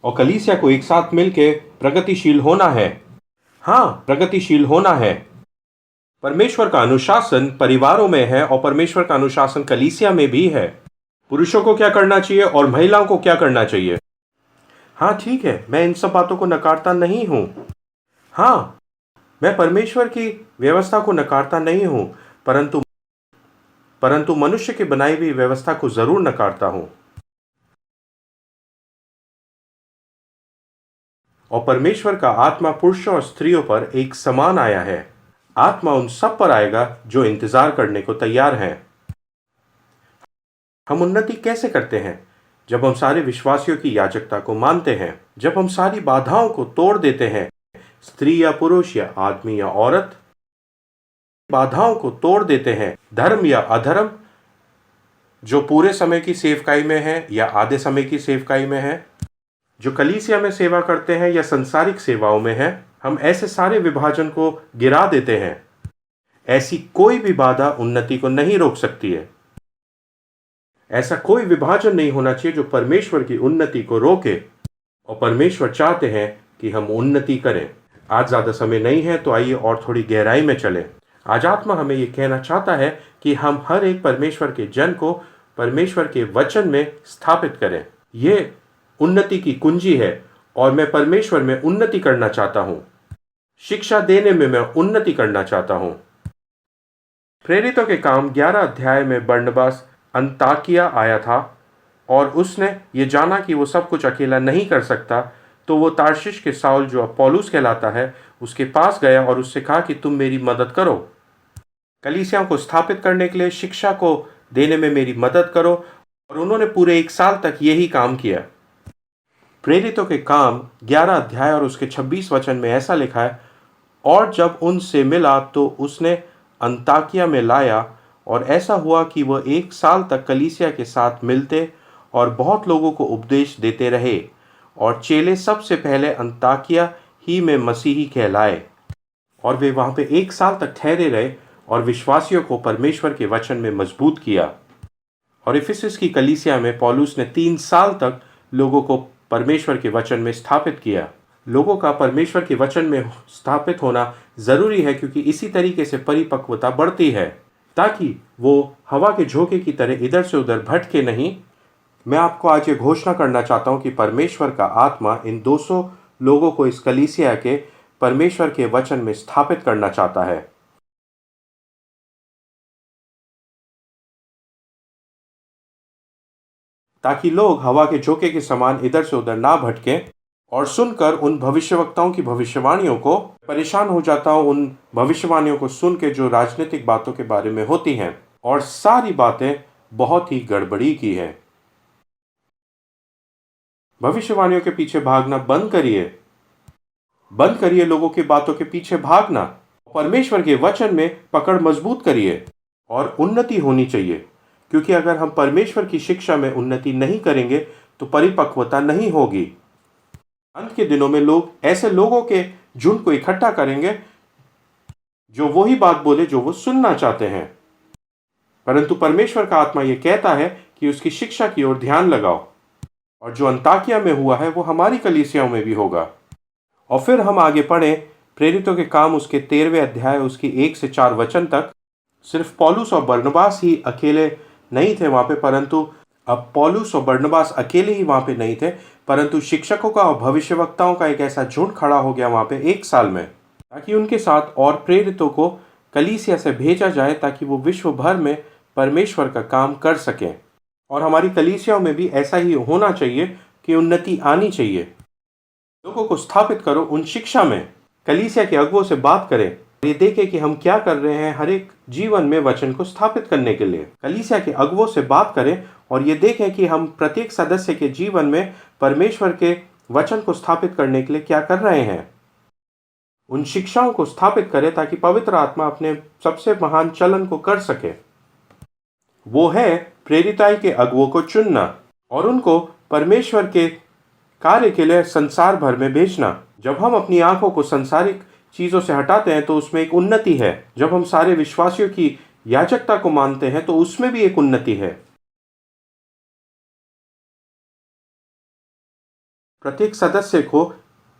और कलीसिया को एक साथ मिलके प्रगतिशील होना है। हाँ, प्रगतिशील होना है। परमेश्वर का अनुशासन परिवारों में है और परमेश्वर का अनुशासन कलीसिया में भी है। पुरुषों को क्या करना चाहिए और महिलाओं को क्या करना चाहिए। हाँ ठीक है, मैं इन सब बातों को नकारता नहीं हूं। हाँ, मैं परमेश्वर की व्यवस्था को नकारता नहीं हूं, परंतु मनुष्य की बनाई हुई व्यवस्था को जरूर नकारता हूं। और परमेश्वर का आत्मा पुरुषों और स्त्रियों पर एक समान आया है। आत्मा उन सब पर आएगा जो इंतजार करने को तैयार हैं। हम उन्नति कैसे करते हैं? जब हम सारे विश्वासियों की याजकता को मानते हैं, जब हम सारी बाधाओं को तोड़ देते हैं, स्त्री या पुरुष या आदमी या औरत, बाधाओं को तोड़ देते हैं, धर्म या अधर्म, जो पूरे समय की सेवकाई में है या आधे समय की सेवकाई में है, जो कलीसिया में सेवा करते हैं या संसारिक सेवाओं में है, हम ऐसे सारे विभाजन को गिरा देते हैं। ऐसी कोई भी बाधा उन्नति को नहीं रोक सकती है। ऐसा कोई विभाजन नहीं होना चाहिए जो परमेश्वर की उन्नति को रोके। और परमेश्वर चाहते हैं कि हम उन्नति करें। आज ज़्यादा समय नहीं है, तो आइए और थोड़ी गहराई में चलें। आज आत्मा हमें ये कहना चाहता है कि हम हर एक परमेश्वर के जन को परमेश्वर के वचन में स्थापित करें। ये उन्नति की कुंजी है और मैं परमेश्वर में उन्नति करना चाहता हूँ। शिक्षा देने में मैं उन्नति करना चाहता हूँ। प्रेरितों के काम 11 अध्याय में बरनबास अंताकिया आया था और उसने ये जाना कि वो सब कुछ अकेला नहीं कर सकता, तो वो तार्शिश के साउल, जो पौलुस कहलाता है, उसके पास गया और उससे कहा कि तुम मेरी मदद करो, कलीसियाओं को स्थापित करने के लिए शिक्षा को देने में मेरी मदद करो। और उन्होंने पूरे 1 साल तक यही काम किया। प्रेरितों के काम 11 अध्याय और उसके 26 वचन में ऐसा लिखा है, और जब उनसे मिला तो उसने अंताकिया में लाया, और ऐसा हुआ कि वह 1 साल तक कलीसिया के साथ मिलते और बहुत लोगों को उपदेश देते रहे, और चेले सबसे पहले अंताकिया ही में मसीही कहलाए। और वे वहाँ पे 1 साल तक ठहरे रहे और विश्वासियों को परमेश्वर के वचन में मजबूत किया। और इफिसस की कलीसिया में पौलुस ने 3 साल तक लोगों को परमेश्वर के वचन में स्थापित किया। लोगों का परमेश्वर के वचन में स्थापित होना ज़रूरी है, क्योंकि इसी तरीके से परिपक्वता बढ़ती है, ताकि वो हवा के झोंके की तरह इधर से उधर भटके नहीं। मैं आपको आज ये घोषणा करना चाहता हूँ कि परमेश्वर का आत्मा इन 200 लोगों को इस कलीसिया के परमेश्वर के वचन में स्थापित करना चाहता है। ताकि लोग हवा के झोंके के समान इधर से उधर ना भटके और सुनकर उन भविष्यवक्ताओं की भविष्यवाणियों को परेशान हो जाता हूं, उन भविष्यवाणियों को सुन के जो राजनीतिक बातों के बारे में होती हैं, और सारी बातें बहुत ही गड़बड़ी की हैं। भविष्यवाणियों के पीछे भागना बंद करिए, लोगों की बातों के पीछे भागना। परमेश्वर के वचन में पकड़ मजबूत करिए और उन्नति होनी चाहिए, क्योंकि अगर हम परमेश्वर की शिक्षा में उन्नति नहीं करेंगे तो परिपक्वता नहीं होगी। अंत के दिनों में लोग ऐसे लोगों के झुंड को इकट्ठा करेंगे जो वही बात बोले जो वो सुनना चाहते हैं, परंतु परमेश्वर का आत्मा ये कहता है कि उसकी शिक्षा की ओर ध्यान लगाओ। और जो अंताकिया में हुआ है वो हमारी कलीसियाओं में भी होगा। और फिर हम आगे पढ़ें प्रेरितों के काम उसके 13वें अध्याय उसकी 1 से 4 वचन तक। सिर्फ पौलुस और बरनबास ही अकेले नहीं थे वहाँ पे, परंतु अब पौलुस और बरनबास अकेले ही वहाँ पे नहीं थे, परंतु शिक्षकों का और भविष्यवक्ताओं का एक ऐसा झुंड खड़ा हो गया वहाँ पे 1 साल में, ताकि उनके साथ और प्रेरितों को कलीसिया से भेजा जाए, ताकि वो विश्व भर में परमेश्वर का काम कर सकें। और हमारी कलीसियाओं में भी ऐसा ही होना चाहिए कि उन्नति आनी चाहिए। लोगों को स्थापित करो उन शिक्षा में। कलीसिया के अगुवों से बात करें, ये देखें कि हम क्या कर रहे हैं हर एक जीवन में वचन को स्थापित करने के लिए। कलीसिया के अगुवों से बात करें और ये देखें कि हम प्रत्येक सदस्य के जीवन में परमेश्वर के वचन को स्थापित करने के लिए क्या कर रहे हैं। उन शिक्षाओं को स्थापित करें ताकि पवित्र आत्मा अपने सबसे महान चलन को कर सके। वो है प्रेरिताई के अगुवों को चुनना और उनको परमेश्वर के कार्य के लिए संसार भर में भेजना। जब हम अपनी आंखों को संसारिक चीजों से हटाते हैं तो उसमें एक उन्नति है। जब हम सारे विश्वासियों की याजकता को मानते हैं तो उसमें भी एक उन्नति है। प्रत्येक सदस्य को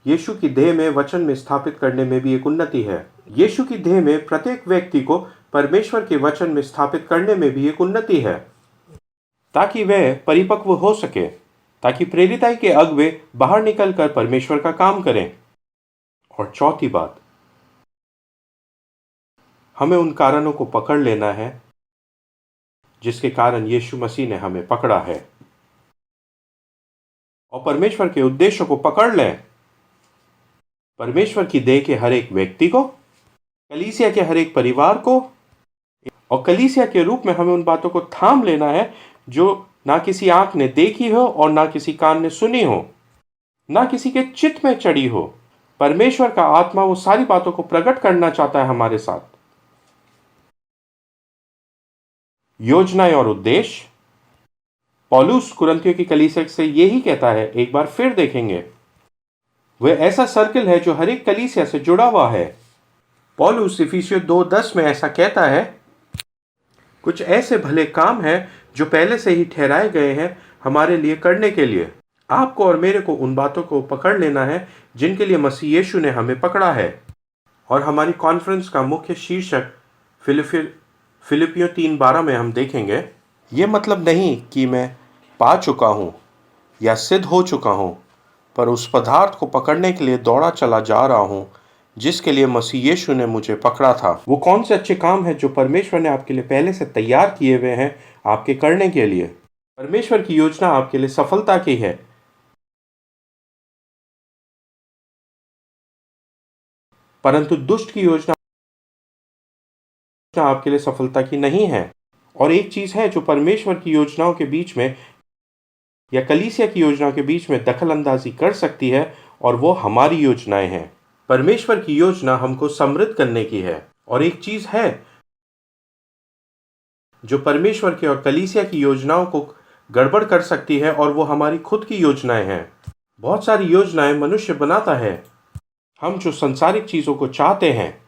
यीशु की देह में वचन में स्थापित करने में भी एक उन्नति है। यीशु की देह में प्रत्येक व्यक्ति को परमेश्वर के वचन में स्थापित करने में भी एक उन्नति है, ताकि वह परिपक्व हो सके, ताकि प्रेरिताई के अगुवे बाहर निकलकर परमेश्वर का काम करें। और चौथी बात, हमें उन कारणों को पकड़ लेना है जिसके कारण यीशु मसीह ने हमें पकड़ा है, और परमेश्वर के उद्देश्यों को पकड़ लें। परमेश्वर की देह के हर एक व्यक्ति को, कलीसिया के हर एक परिवार को, और कलीसिया के रूप में हमें उन बातों को थाम लेना है जो ना किसी आंख ने देखी हो और ना किसी कान ने सुनी हो, ना किसी के चित्त में चढ़ी हो। परमेश्वर का आत्मा वो सारी बातों को प्रकट करना चाहता है हमारे साथ। योजनाएं और उद्देश्य, पौलुस कुरिन्थियों की कलीसिया से यही कहता है, एक बार फिर देखेंगे। वह ऐसा सर्कल है जो हर एक कलीसिया से जुड़ा हुआ है। पौलुस इफिसियों 2:10 में ऐसा कहता है, कुछ ऐसे भले काम हैं जो पहले से ही ठहराए गए हैं हमारे लिए करने के लिए। आपको और मेरे को उन बातों को पकड़ लेना है जिनके लिए मसीह यीशु ने हमें पकड़ा है। और हमारी कॉन्फ्रेंस का मुख्य शीर्षक फिलिपियों 3:12 में हम देखेंगे, ये मतलब नहीं कि मैं पा चुका हूँ या सिद्ध हो चुका हूँ, पर उस पदार्थ को पकड़ने के लिए दौड़ा चला जा रहा हूँ जिसके लिए मसीह यीशु ने मुझे पकड़ा था। वो कौन से अच्छे काम हैं जो परमेश्वर ने आपके लिए पहले से तैयार किए हुए हैं आपके करने के लिए। परमेश्वर की योजना आपके लिए सफलता की है, परंतु दुष्ट की योजना आपके लिए सफलता की नहीं है। और एक चीज है जो परमेश्वर की योजनाओं के बीच में या कलीसिया की योजनाओं के बीच में दखल अंदाजी कर सकती है, और वो हमारी योजनाएं हैं। परमेश्वर की योजना हमको समृद्ध करने की है। और एक चीज है जो परमेश्वर के और कलीसिया की योजनाओं को गड़बड़ कर सकती है, और वो हमारी खुद की योजनाएं हैं। बहुत सारी योजनाएं मनुष्य बनाता है। हम जो संसारिक चीजों को चाहते हैं,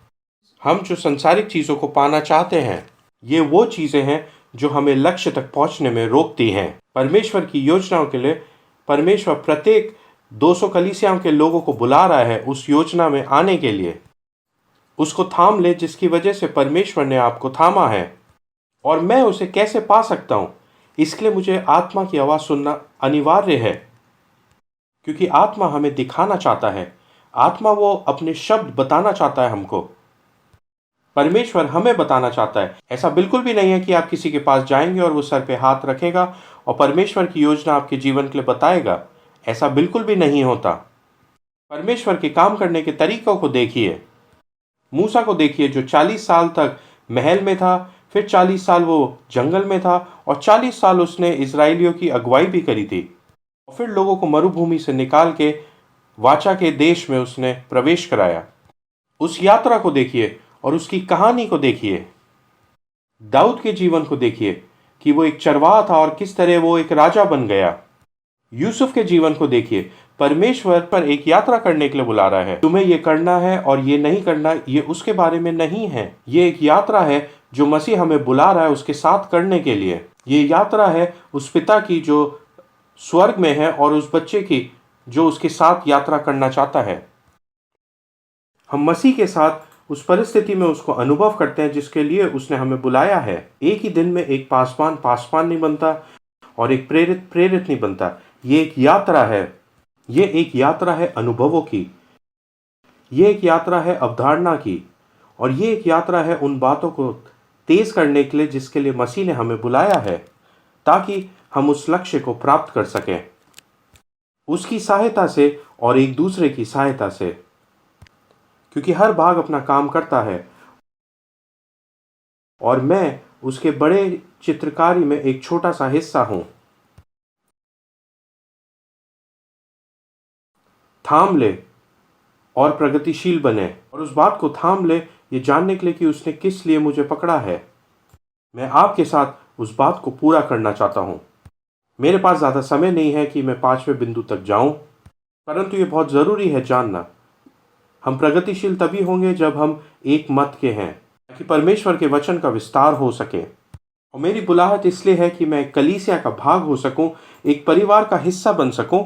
हम जो संसारिक चीजों को पाना चाहते हैं, ये वो चीजें हैं जो हमें लक्ष्य तक पहुंचने में रोकती हैं। परमेश्वर की योजनाओं के लिए परमेश्वर प्रत्येक 200 कलीसियाओं के लोगों को बुला रहा है उस योजना में आने के लिए। उसको थाम ले जिसकी वजह से परमेश्वर ने आपको थामा है। और मैं उसे कैसे पा सकता हूं? इसके लिए मुझे आत्मा की आवाज सुनना अनिवार्य है, क्योंकि आत्मा हमें दिखाना चाहता है। आत्मा वो अपने शब्द बताना चाहता है हमको। परमेश्वर हमें बताना चाहता है। ऐसा बिल्कुल भी नहीं है कि आप किसी के पास जाएंगे और वो सर पे हाथ रखेगा और परमेश्वर की योजना आपके जीवन के लिए बताएगा। ऐसा बिल्कुल भी नहीं होता। परमेश्वर के काम करने के तरीकों को देखिए। मूसा को देखिए जो 40 साल तक महल में था, फिर 40 साल वो जंगल में था, और 40 साल उसने इजराइलियों की अगुवाई भी करी थी। और फिर लोगों को मरुभूमि से निकाल के वाचा के देश में उसने प्रवेश कराया। उस यात्रा को देखिए और उसकी कहानी को देखिए। दाऊद के जीवन को देखिए कि वो एक चरवाहा था और किस तरह वो एक राजा बन गया। यूसुफ के जीवन को देखिए। परमेश्वर पर एक यात्रा करने के लिए बुला रहा है। तुम्हें ये करना है और ये नहीं करना, ये उसके बारे में नहीं है। ये एक यात्रा है जो मसीह हमें बुला रहा है उसके साथ करने के लिए। ये यात्रा है उस पिता की जो स्वर्ग में है और उस बच्चे की जो उसके साथ यात्रा करना चाहता है। हम मसीह के साथ उस परिस्थिति में उसको अनुभव करते हैं जिसके लिए उसने हमें बुलाया है। एक ही दिन में एक पासवान नहीं बनता और एक प्रेरित नहीं बनता। ये एक यात्रा है। ये एक यात्रा है अनुभवों की। ये एक यात्रा है अवधारणा की। और ये एक यात्रा है उन बातों को तेज करने के लिए जिसके लिए मसीह ने हमें बुलाया है, ताकि हम उस लक्ष्य को प्राप्त कर सकें उसकी सहायता से और एक दूसरे की सहायता से। क्योंकि हर भाग अपना काम करता है और मैं उसके बड़े चित्रकारी में एक छोटा सा हिस्सा हूं। थाम ले और प्रगतिशील बने, और उस बात को थाम ले ये जानने के लिए कि उसने किस लिए मुझे पकड़ा है। मैं आपके साथ उस बात को पूरा करना चाहता हूं। मेरे पास ज़्यादा समय नहीं है कि मैं 5वें बिंदु तक जाऊं, परंतु ये बहुत ज़रूरी है जानना। हम प्रगतिशील तभी होंगे जब हम एक मत के हैं, ताकि परमेश्वर के वचन का विस्तार हो सके। और मेरी बुलाहट इसलिए है कि मैं कलीसिया का भाग हो सकूं, एक परिवार का हिस्सा बन सकूं,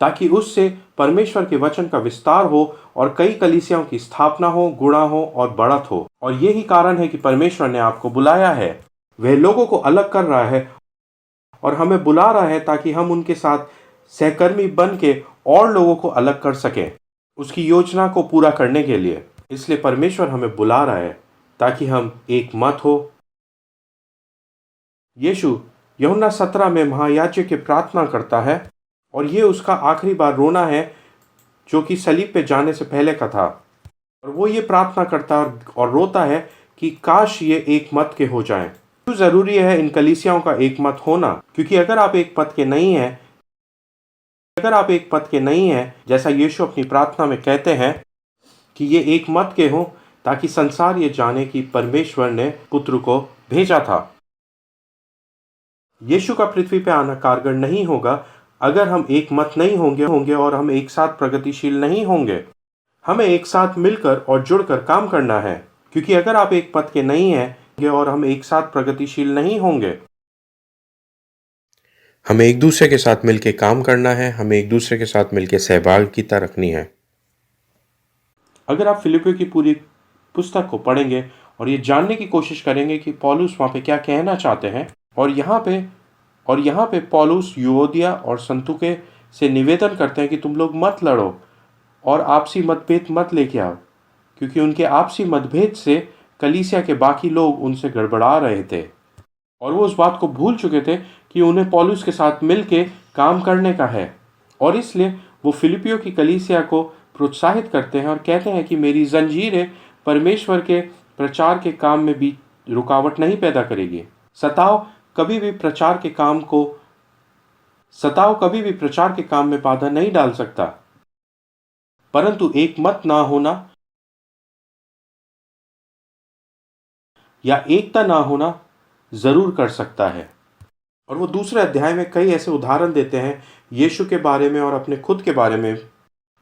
ताकि उससे परमेश्वर के वचन का विस्तार हो और कई कलीसियाओं की स्थापना हो, गुणा हो और बढ़त हो। और यही कारण है कि परमेश्वर ने आपको बुलाया है। वह लोगों को अलग कर रहा है और हमें बुला रहा है ताकि हम उनके साथ सहकर्मी बन के और लोगों को अलग कर सकें उसकी योजना को पूरा करने के लिए। इसलिए परमेश्वर हमें बुला रहा है ताकि हम एक मत हो। यीशु यूहन्ना 17 में महायाजक की प्रार्थना करता है, और ये उसका आखिरी बार रोना है जो कि सलीब पे जाने से पहले का था। और वो ये प्रार्थना करता है और रोता है कि काश ये एक मत के हो जाएं। क्यों ज़रूरी है इन कलीसियाओं का एक मत होना? क्योंकि अगर आप एक पद के नहीं हैं, जैसा यीशु अपनी प्रार्थना में कहते हैं कि ये एक मत के हों, ताकि संसार ये जाने कि परमेश्वर ने पुत्र को भेजा था। यीशु का पृथ्वी पे आना कारगर नहीं होगा अगर हम एक मत नहीं होंगे और हम एक साथ प्रगतिशील नहीं होंगे। हमें एक साथ मिलकर और जुड़कर काम करना है, क्योंकि अगर आप एक पद के नहीं हैं और हम एक साथ प्रगतिशील नहीं होंगे। हमें एक दूसरे के साथ मिलकर काम करना है, हमें एक दूसरे के साथ मिलकर सहभागिता रखनी है। अगर आप फिलिपियों की पूरी पुस्तक को पढ़ेंगे और ये जानने की कोशिश करेंगे कि पौलुस वहाँ पे क्या कहना चाहते हैं, और यहाँ पे पौलुस यूओदिया और संतुके से निवेदन करते हैं कि तुम लोग मत लड़ो और आपसी मतभेद मत लेके आओ, क्योंकि उनके आपसी मतभेद से कलीसिया के बाकी लोग उनसे गड़बड़ा रहे थे और वो उस बात को भूल चुके थे कि उन्हें पौलुस के साथ मिलके काम करने का है। और इसलिए वो फिलिपियों की कलीसिया को प्रोत्साहित करते हैं और कहते हैं कि मेरी जंजीरें परमेश्वर के प्रचार के काम में भी रुकावट नहीं पैदा करेगी। सताव कभी भी प्रचार के काम में बाधा नहीं डाल सकता, परंतु एक मत ना होना या एकता ना होना जरूर कर सकता है। और वो दूसरे अध्याय में कई ऐसे उदाहरण देते हैं यीशु के बारे में और अपने खुद के बारे में,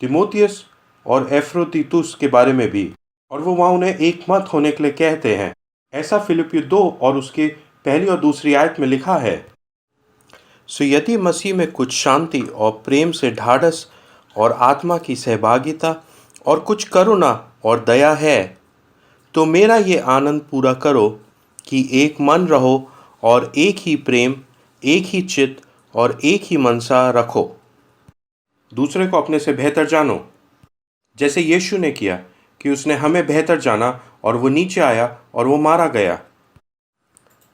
तिमोथियस और एफ्रोदितुस के बारे में भी, और वो वहाँ उन्हें एक मत होने के लिए कहते हैं। ऐसा फिलिपियो 2 और उसके पहली और दूसरी आयत में लिखा है, सो यदि मसीह में कुछ शांति और प्रेम से ढाढ़स और आत्मा की सहभागिता और कुछ करुणा और दया है, तो मेरा ये आनंद पूरा करो कि एक मन रहो और एक ही प्रेम, एक ही चित्त और एक ही मनसा रखो। दूसरे को अपने से बेहतर जानो, जैसे यीशु ने किया कि उसने हमें बेहतर जाना और वो नीचे आया और वो मारा गया।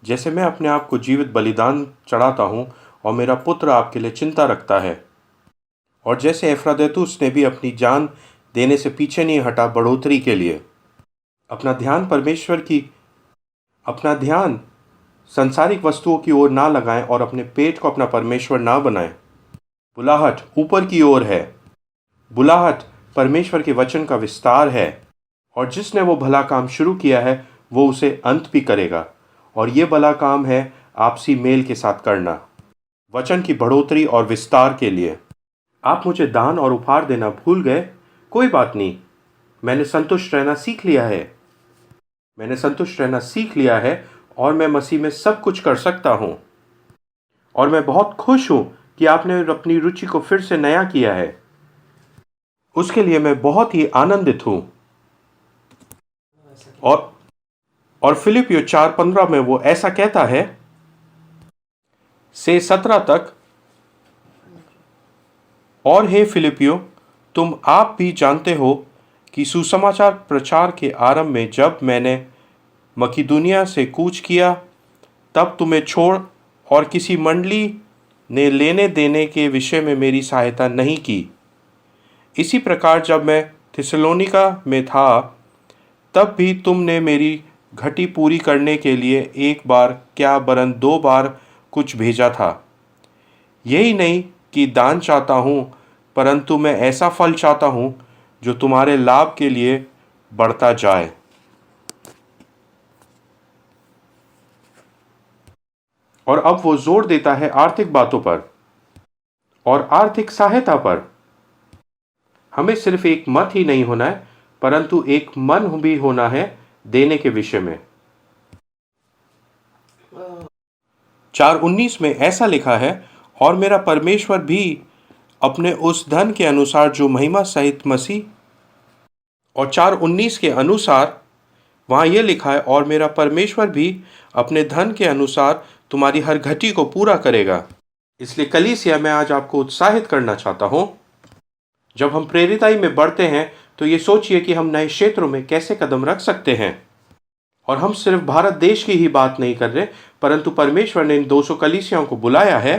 जैसे मैं अपने आप को जीवित बलिदान चढ़ाता हूँ और मेरा पुत्र आपके लिए चिंता रखता है, और जैसे एफ्रादेतुस ने भी अपनी जान देने से पीछे नहीं हटा बढ़ोतरी के लिए। अपना ध्यान संसारिक वस्तुओं की ओर ना लगाएं और अपने पेट को अपना परमेश्वर ना बनाएं। बुलाहट ऊपर की ओर है। बुलाहट परमेश्वर के वचन का विस्तार है, और जिसने वो भला काम शुरू किया है वो उसे अंत भी करेगा, और ये भला काम है आपसी मेल के साथ करना, वचन की बढ़ोतरी और विस्तार के लिए। आप मुझे दान और उपहार देना भूल गए, कोई बात नहीं, मैंने संतुष्ट रहना सीख लिया है और मैं मसीह में सब कुछ कर सकता हूँ। और मैं बहुत खुश हूँ कि आपने अपनी रुचि को फिर से नया किया है, उसके लिए मैं बहुत ही आनंदित हूँ। और फिलिपियो 4:15 में वो ऐसा कहता है से 17 तक, और हे फिलिपियो, तुम आप भी जानते हो कि सुसमाचार प्रचार के आरंभ में जब मैंने मकिदुनिया से कूच किया, तब तुम्हें छोड़ और किसी मंडली ने लेने देने के विषय में मेरी सहायता नहीं की। इसी प्रकार जब मैं थिस्सलुनीका में था, तब भी तुमने मेरी घटी पूरी करने के लिए एक बार क्या वरन 2 बार कुछ भेजा था। यही नहीं कि दान चाहता हूँ, परंतु मैं ऐसा फल चाहता हूँ जो तुम्हारे लाभ के लिए बढ़ता जाए। और अब वो जोर देता है आर्थिक बातों पर और आर्थिक सहायता पर। हमें सिर्फ एक मत ही नहीं होना है, परंतु एक मन भी होना है देने के विषय में। 4:19 में ऐसा लिखा है, और मेरा परमेश्वर भी अपने उस धन के अनुसार जो महिमा सहित मसीह, और 4:19 के अनुसार वहाँ ये लिखा है, और मेरा परमेश्वर भी अपने धन के अनुसार तुम्हारी हर घटी को पूरा करेगा। इसलिए कलीसिया में आज आपको उत्साहित करना चाहता हूँ, जब हम प्रेरिताई में बढ़ते हैं तो ये सोचिए कि हम नए क्षेत्रों में कैसे कदम रख सकते हैं। और हम सिर्फ भारत देश की ही बात नहीं कर रहे, परंतु परमेश्वर ने इन 200 कलीसियाओं को बुलाया है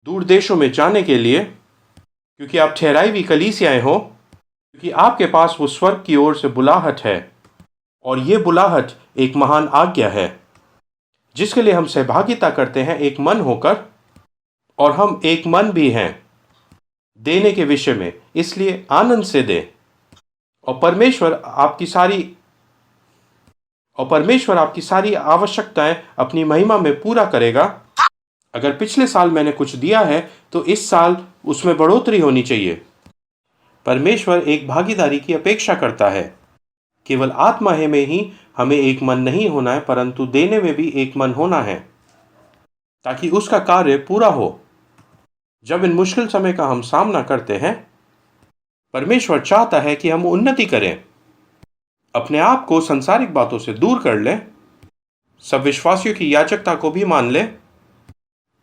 दूर देशों में जाने के लिए, क्योंकि आप ठहराई हुई कलीसियाएं हो, क्योंकि आपके पास वो स्वर्ग की ओर से बुलाहट है, और ये बुलाहट एक महान आज्ञा है जिसके लिए हम सहभागिता करते हैं एक मन होकर, और हम एक मन भी हैं देने के विषय में। इसलिए आनंद से दें, और परमेश्वर आपकी सारी आवश्यकताएं अपनी महिमा में पूरा करेगा। अगर पिछले साल मैंने कुछ दिया है तो इस साल उसमें बढ़ोतरी होनी चाहिए। परमेश्वर एक भागीदारी की अपेक्षा करता है। केवल आत्मा में ही हमें एक मन नहीं होना है, परंतु देने में भी एक मन होना है, ताकि उसका कार्य पूरा हो। जब इन मुश्किल समय का हम सामना करते हैं, परमेश्वर चाहता है कि हम उन्नति करें, अपने आप को संसारिक बातों से दूर कर लें, सब विश्वासियों की याचकता को भी मान लें,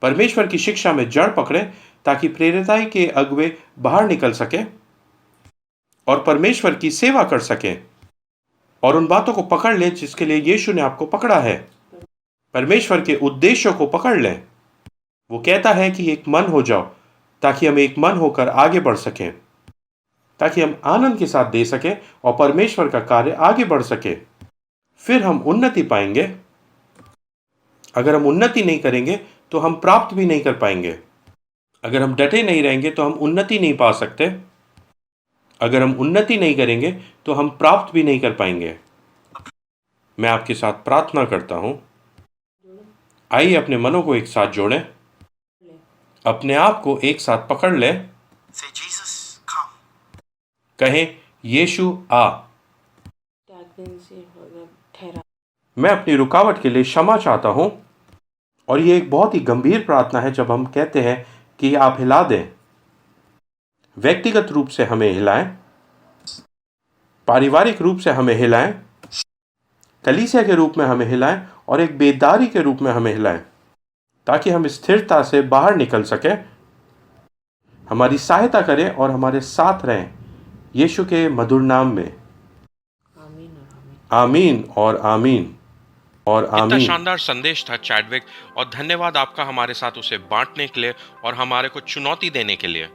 परमेश्वर की शिक्षा में जड़ पकड़ें ताकि प्रेरिताई के अगुवे बाहर निकल सके और परमेश्वर की सेवा कर सकें, और उन बातों को पकड़ लें जिसके लिए यीशु ने आपको पकड़ा है। परमेश्वर के उद्देश्यों को पकड़ लें। वो कहता है कि एक मन हो जाओ ताकि हम एक मन होकर आगे बढ़ सकें, ताकि हम आनंद के साथ दे सकें और परमेश्वर का कार्य आगे बढ़ सके। फिर हम उन्नति पाएंगे। अगर हम उन्नति नहीं करेंगे तो हम प्राप्त भी नहीं कर पाएंगे। अगर हम डटे नहीं रहेंगे तो हम उन्नति नहीं पा सकते। अगर हम उन्नति नहीं करेंगे तो हम प्राप्त भी नहीं कर पाएंगे। मैं आपके साथ प्रार्थना करता हूं। आइए अपने मनों को एक साथ जोड़ें, अपने आप को एक साथ पकड़ लें, कहें यीशु आ। मैं अपनी रुकावट के लिए क्षमा चाहता हूं। और ये एक बहुत ही गंभीर प्रार्थना है जब हम कहते हैं कि आप हिला दें। व्यक्तिगत रूप से हमें हिलाएं, पारिवारिक रूप से हमें हिलाएं, कलीसिया के रूप में हमें हिलाएं और एक बेदारी के रूप में हमें हिलाएं, ताकि हम स्थिरता से बाहर निकल सकें। हमारी सहायता करें और हमारे साथ रहें, यीशु के मधुर नाम में। आमीन और आमीन और आमीन। इतना शानदार संदेश था चैडविक, और धन्यवाद आपका हमारे साथ उसे बांटने के लिए और हमारे को चुनौती देने के लिए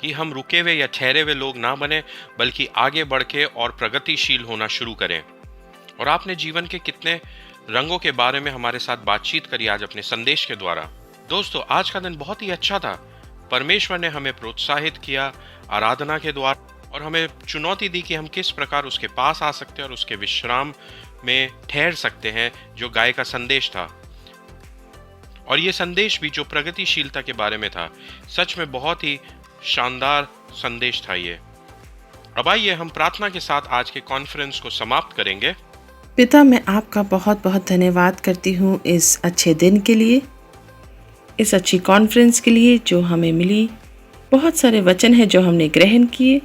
कि हम रुके हुए या ठहरे हुए लोग ना बने, बल्कि आगे बढ़ के और प्रगतिशील होना शुरू करें। और आपने जीवन के कितने रंगों के बारे में हमारे साथ बातचीत करी आज अपने संदेश के द्वारा। दोस्तों, आज का दिन बहुत ही अच्छा था। परमेश्वर ने हमें प्रोत्साहित किया आराधना के द्वारा और हमें चुनौती दी कि हम किस प्रकार उसके पास आ सकते हैं और उसके विश्राम में ठहर सकते हैं, जो गाय का संदेश था। और ये संदेश भी जो प्रगतिशीलता के बारे में था, सच में बहुत ही शानदार संदेश था ये। अब आइए हम प्रार्थना के साथ आज के कॉन्फ्रेंस को समाप्त करेंगे। पिता, मैं आपका बहुत बहुत धन्यवाद करती हूँ इस अच्छे दिन के लिए, इस अच्छी कॉन्फ्रेंस के लिए जो हमें मिली। बहुत सारे वचन हैं जो हमने ग्रहण किए।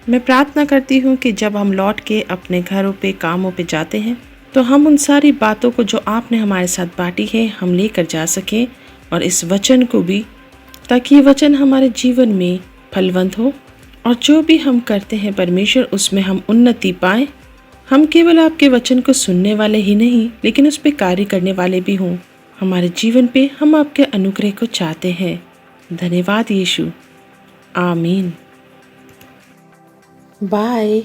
मैं प्रार्थना करती हूँ कि जब हम लौट के अपने घरों पे, कामों पे जाते हैं, तो हम उन सारी बातों को जो आपने हमारे साथ बांटी है हम लेकर जा सकें, और इस वचन को भी, ताकि ये वचन हमारे जीवन में फलवंत हो और जो भी हम करते हैं परमेश्वर, उसमें हम उन्नति पाएं। हम केवल आपके वचन को सुनने वाले ही नहीं, लेकिन उस पर कार्य करने वाले भी हों। हमारे जीवन पे हम आपके अनुग्रह को चाहते हैं। धन्यवाद यीशु। आमीन। Bye.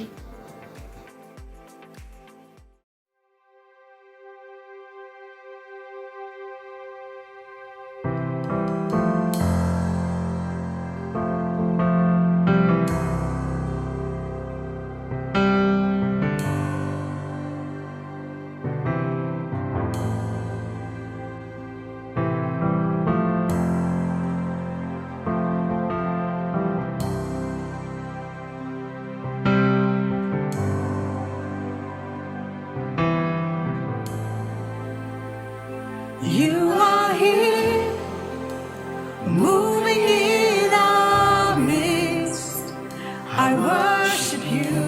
You are here, moving in our midst. I worship you.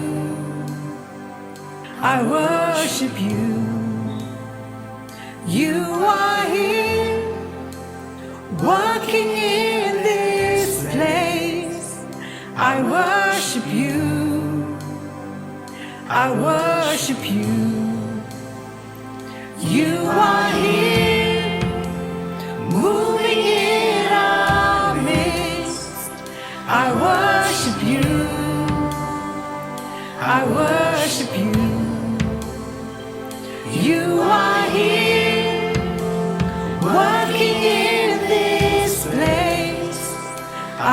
I worship you. You are here, working in this place. I worship you. I worship you. You are here, moving in our midst. I worship you. I worship you. You are here, working in this place.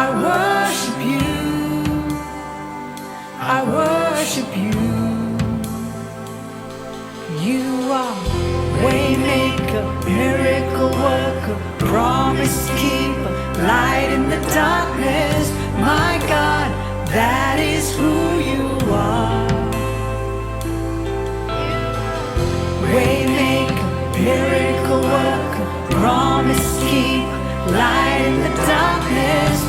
I worship you. I worship you. You are Waymaker, miracle worker, promise keeper, light in the darkness. My God, that is who you are. Waymaker, miracle worker, promise keeper, light in the darkness.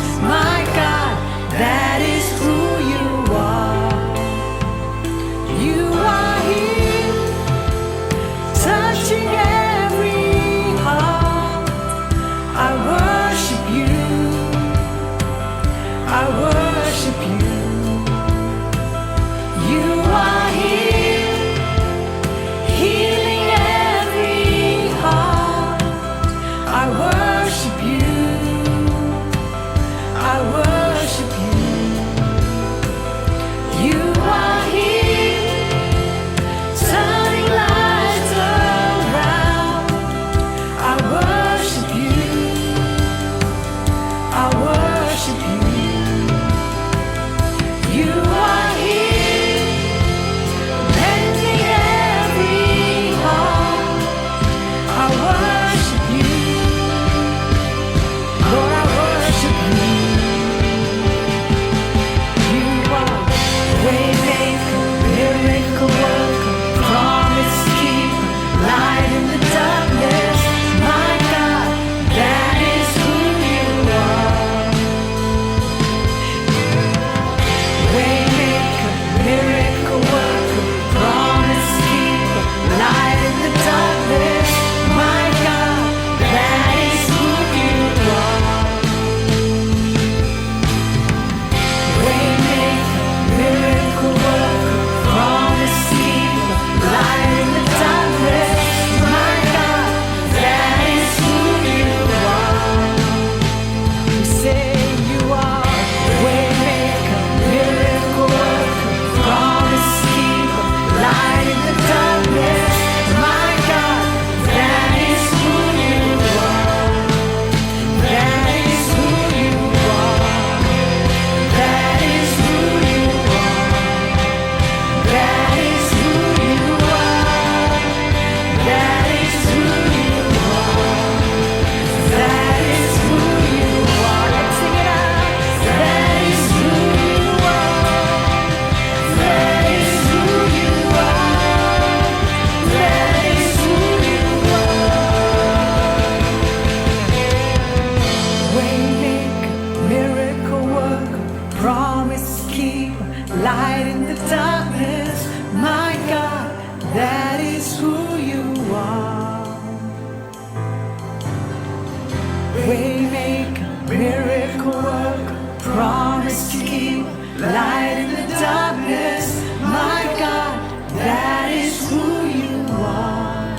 Waymaker, miracle worker, promise to keep, light in the darkness. My God, that is who you are.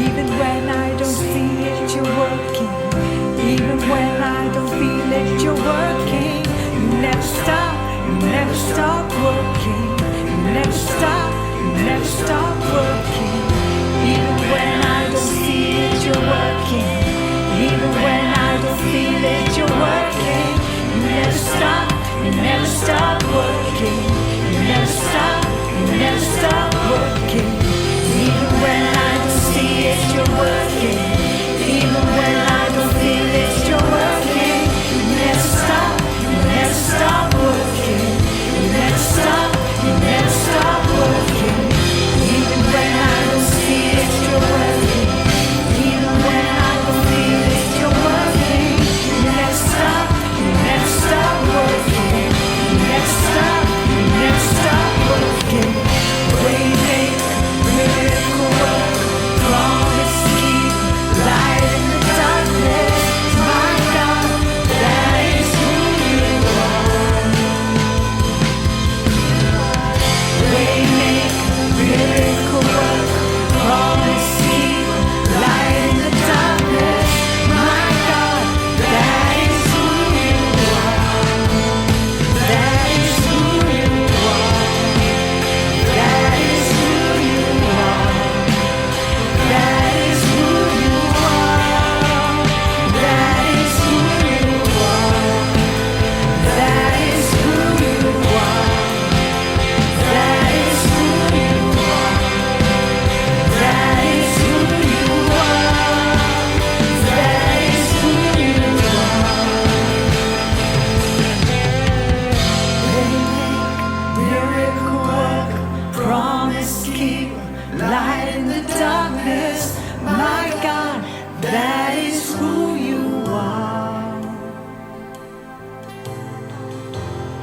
Even when I don't see it, you're working. Even when I don't feel it, you're working. You never stop, you never stop working. You never stop, you never stop working. Even when I don't see it, you're working. Even when I don't feel it, you're working. You never stop, you never stop working. You never stop, you never stop working. Even when I don't see it, you're working. Even when I don't feel it, you're working. You never stop, you never stop working. You never stop, you never stop working. Even when I don't see it, you're working. Even when I don't feel it, you're working. You never stop, you never stop working. You never stop, you never stop working. Waymaker, miracle worker, promise keep, light in the darkness. My God, that is who you are. Waymaker, miracle worker, promise keep, light in the darkness. My God, that is who you are. That is who you are. That is who you are. That is who you are. That is who you are. That is who you are. That is who you are. That is who you are. That is who you are. Miracle worker, promise keeper, light in the darkness. My God, that is who you are.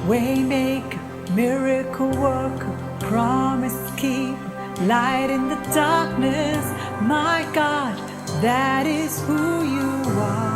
Waymaker, miracle worker, promise keeper, light in the darkness. My God, that is who you are.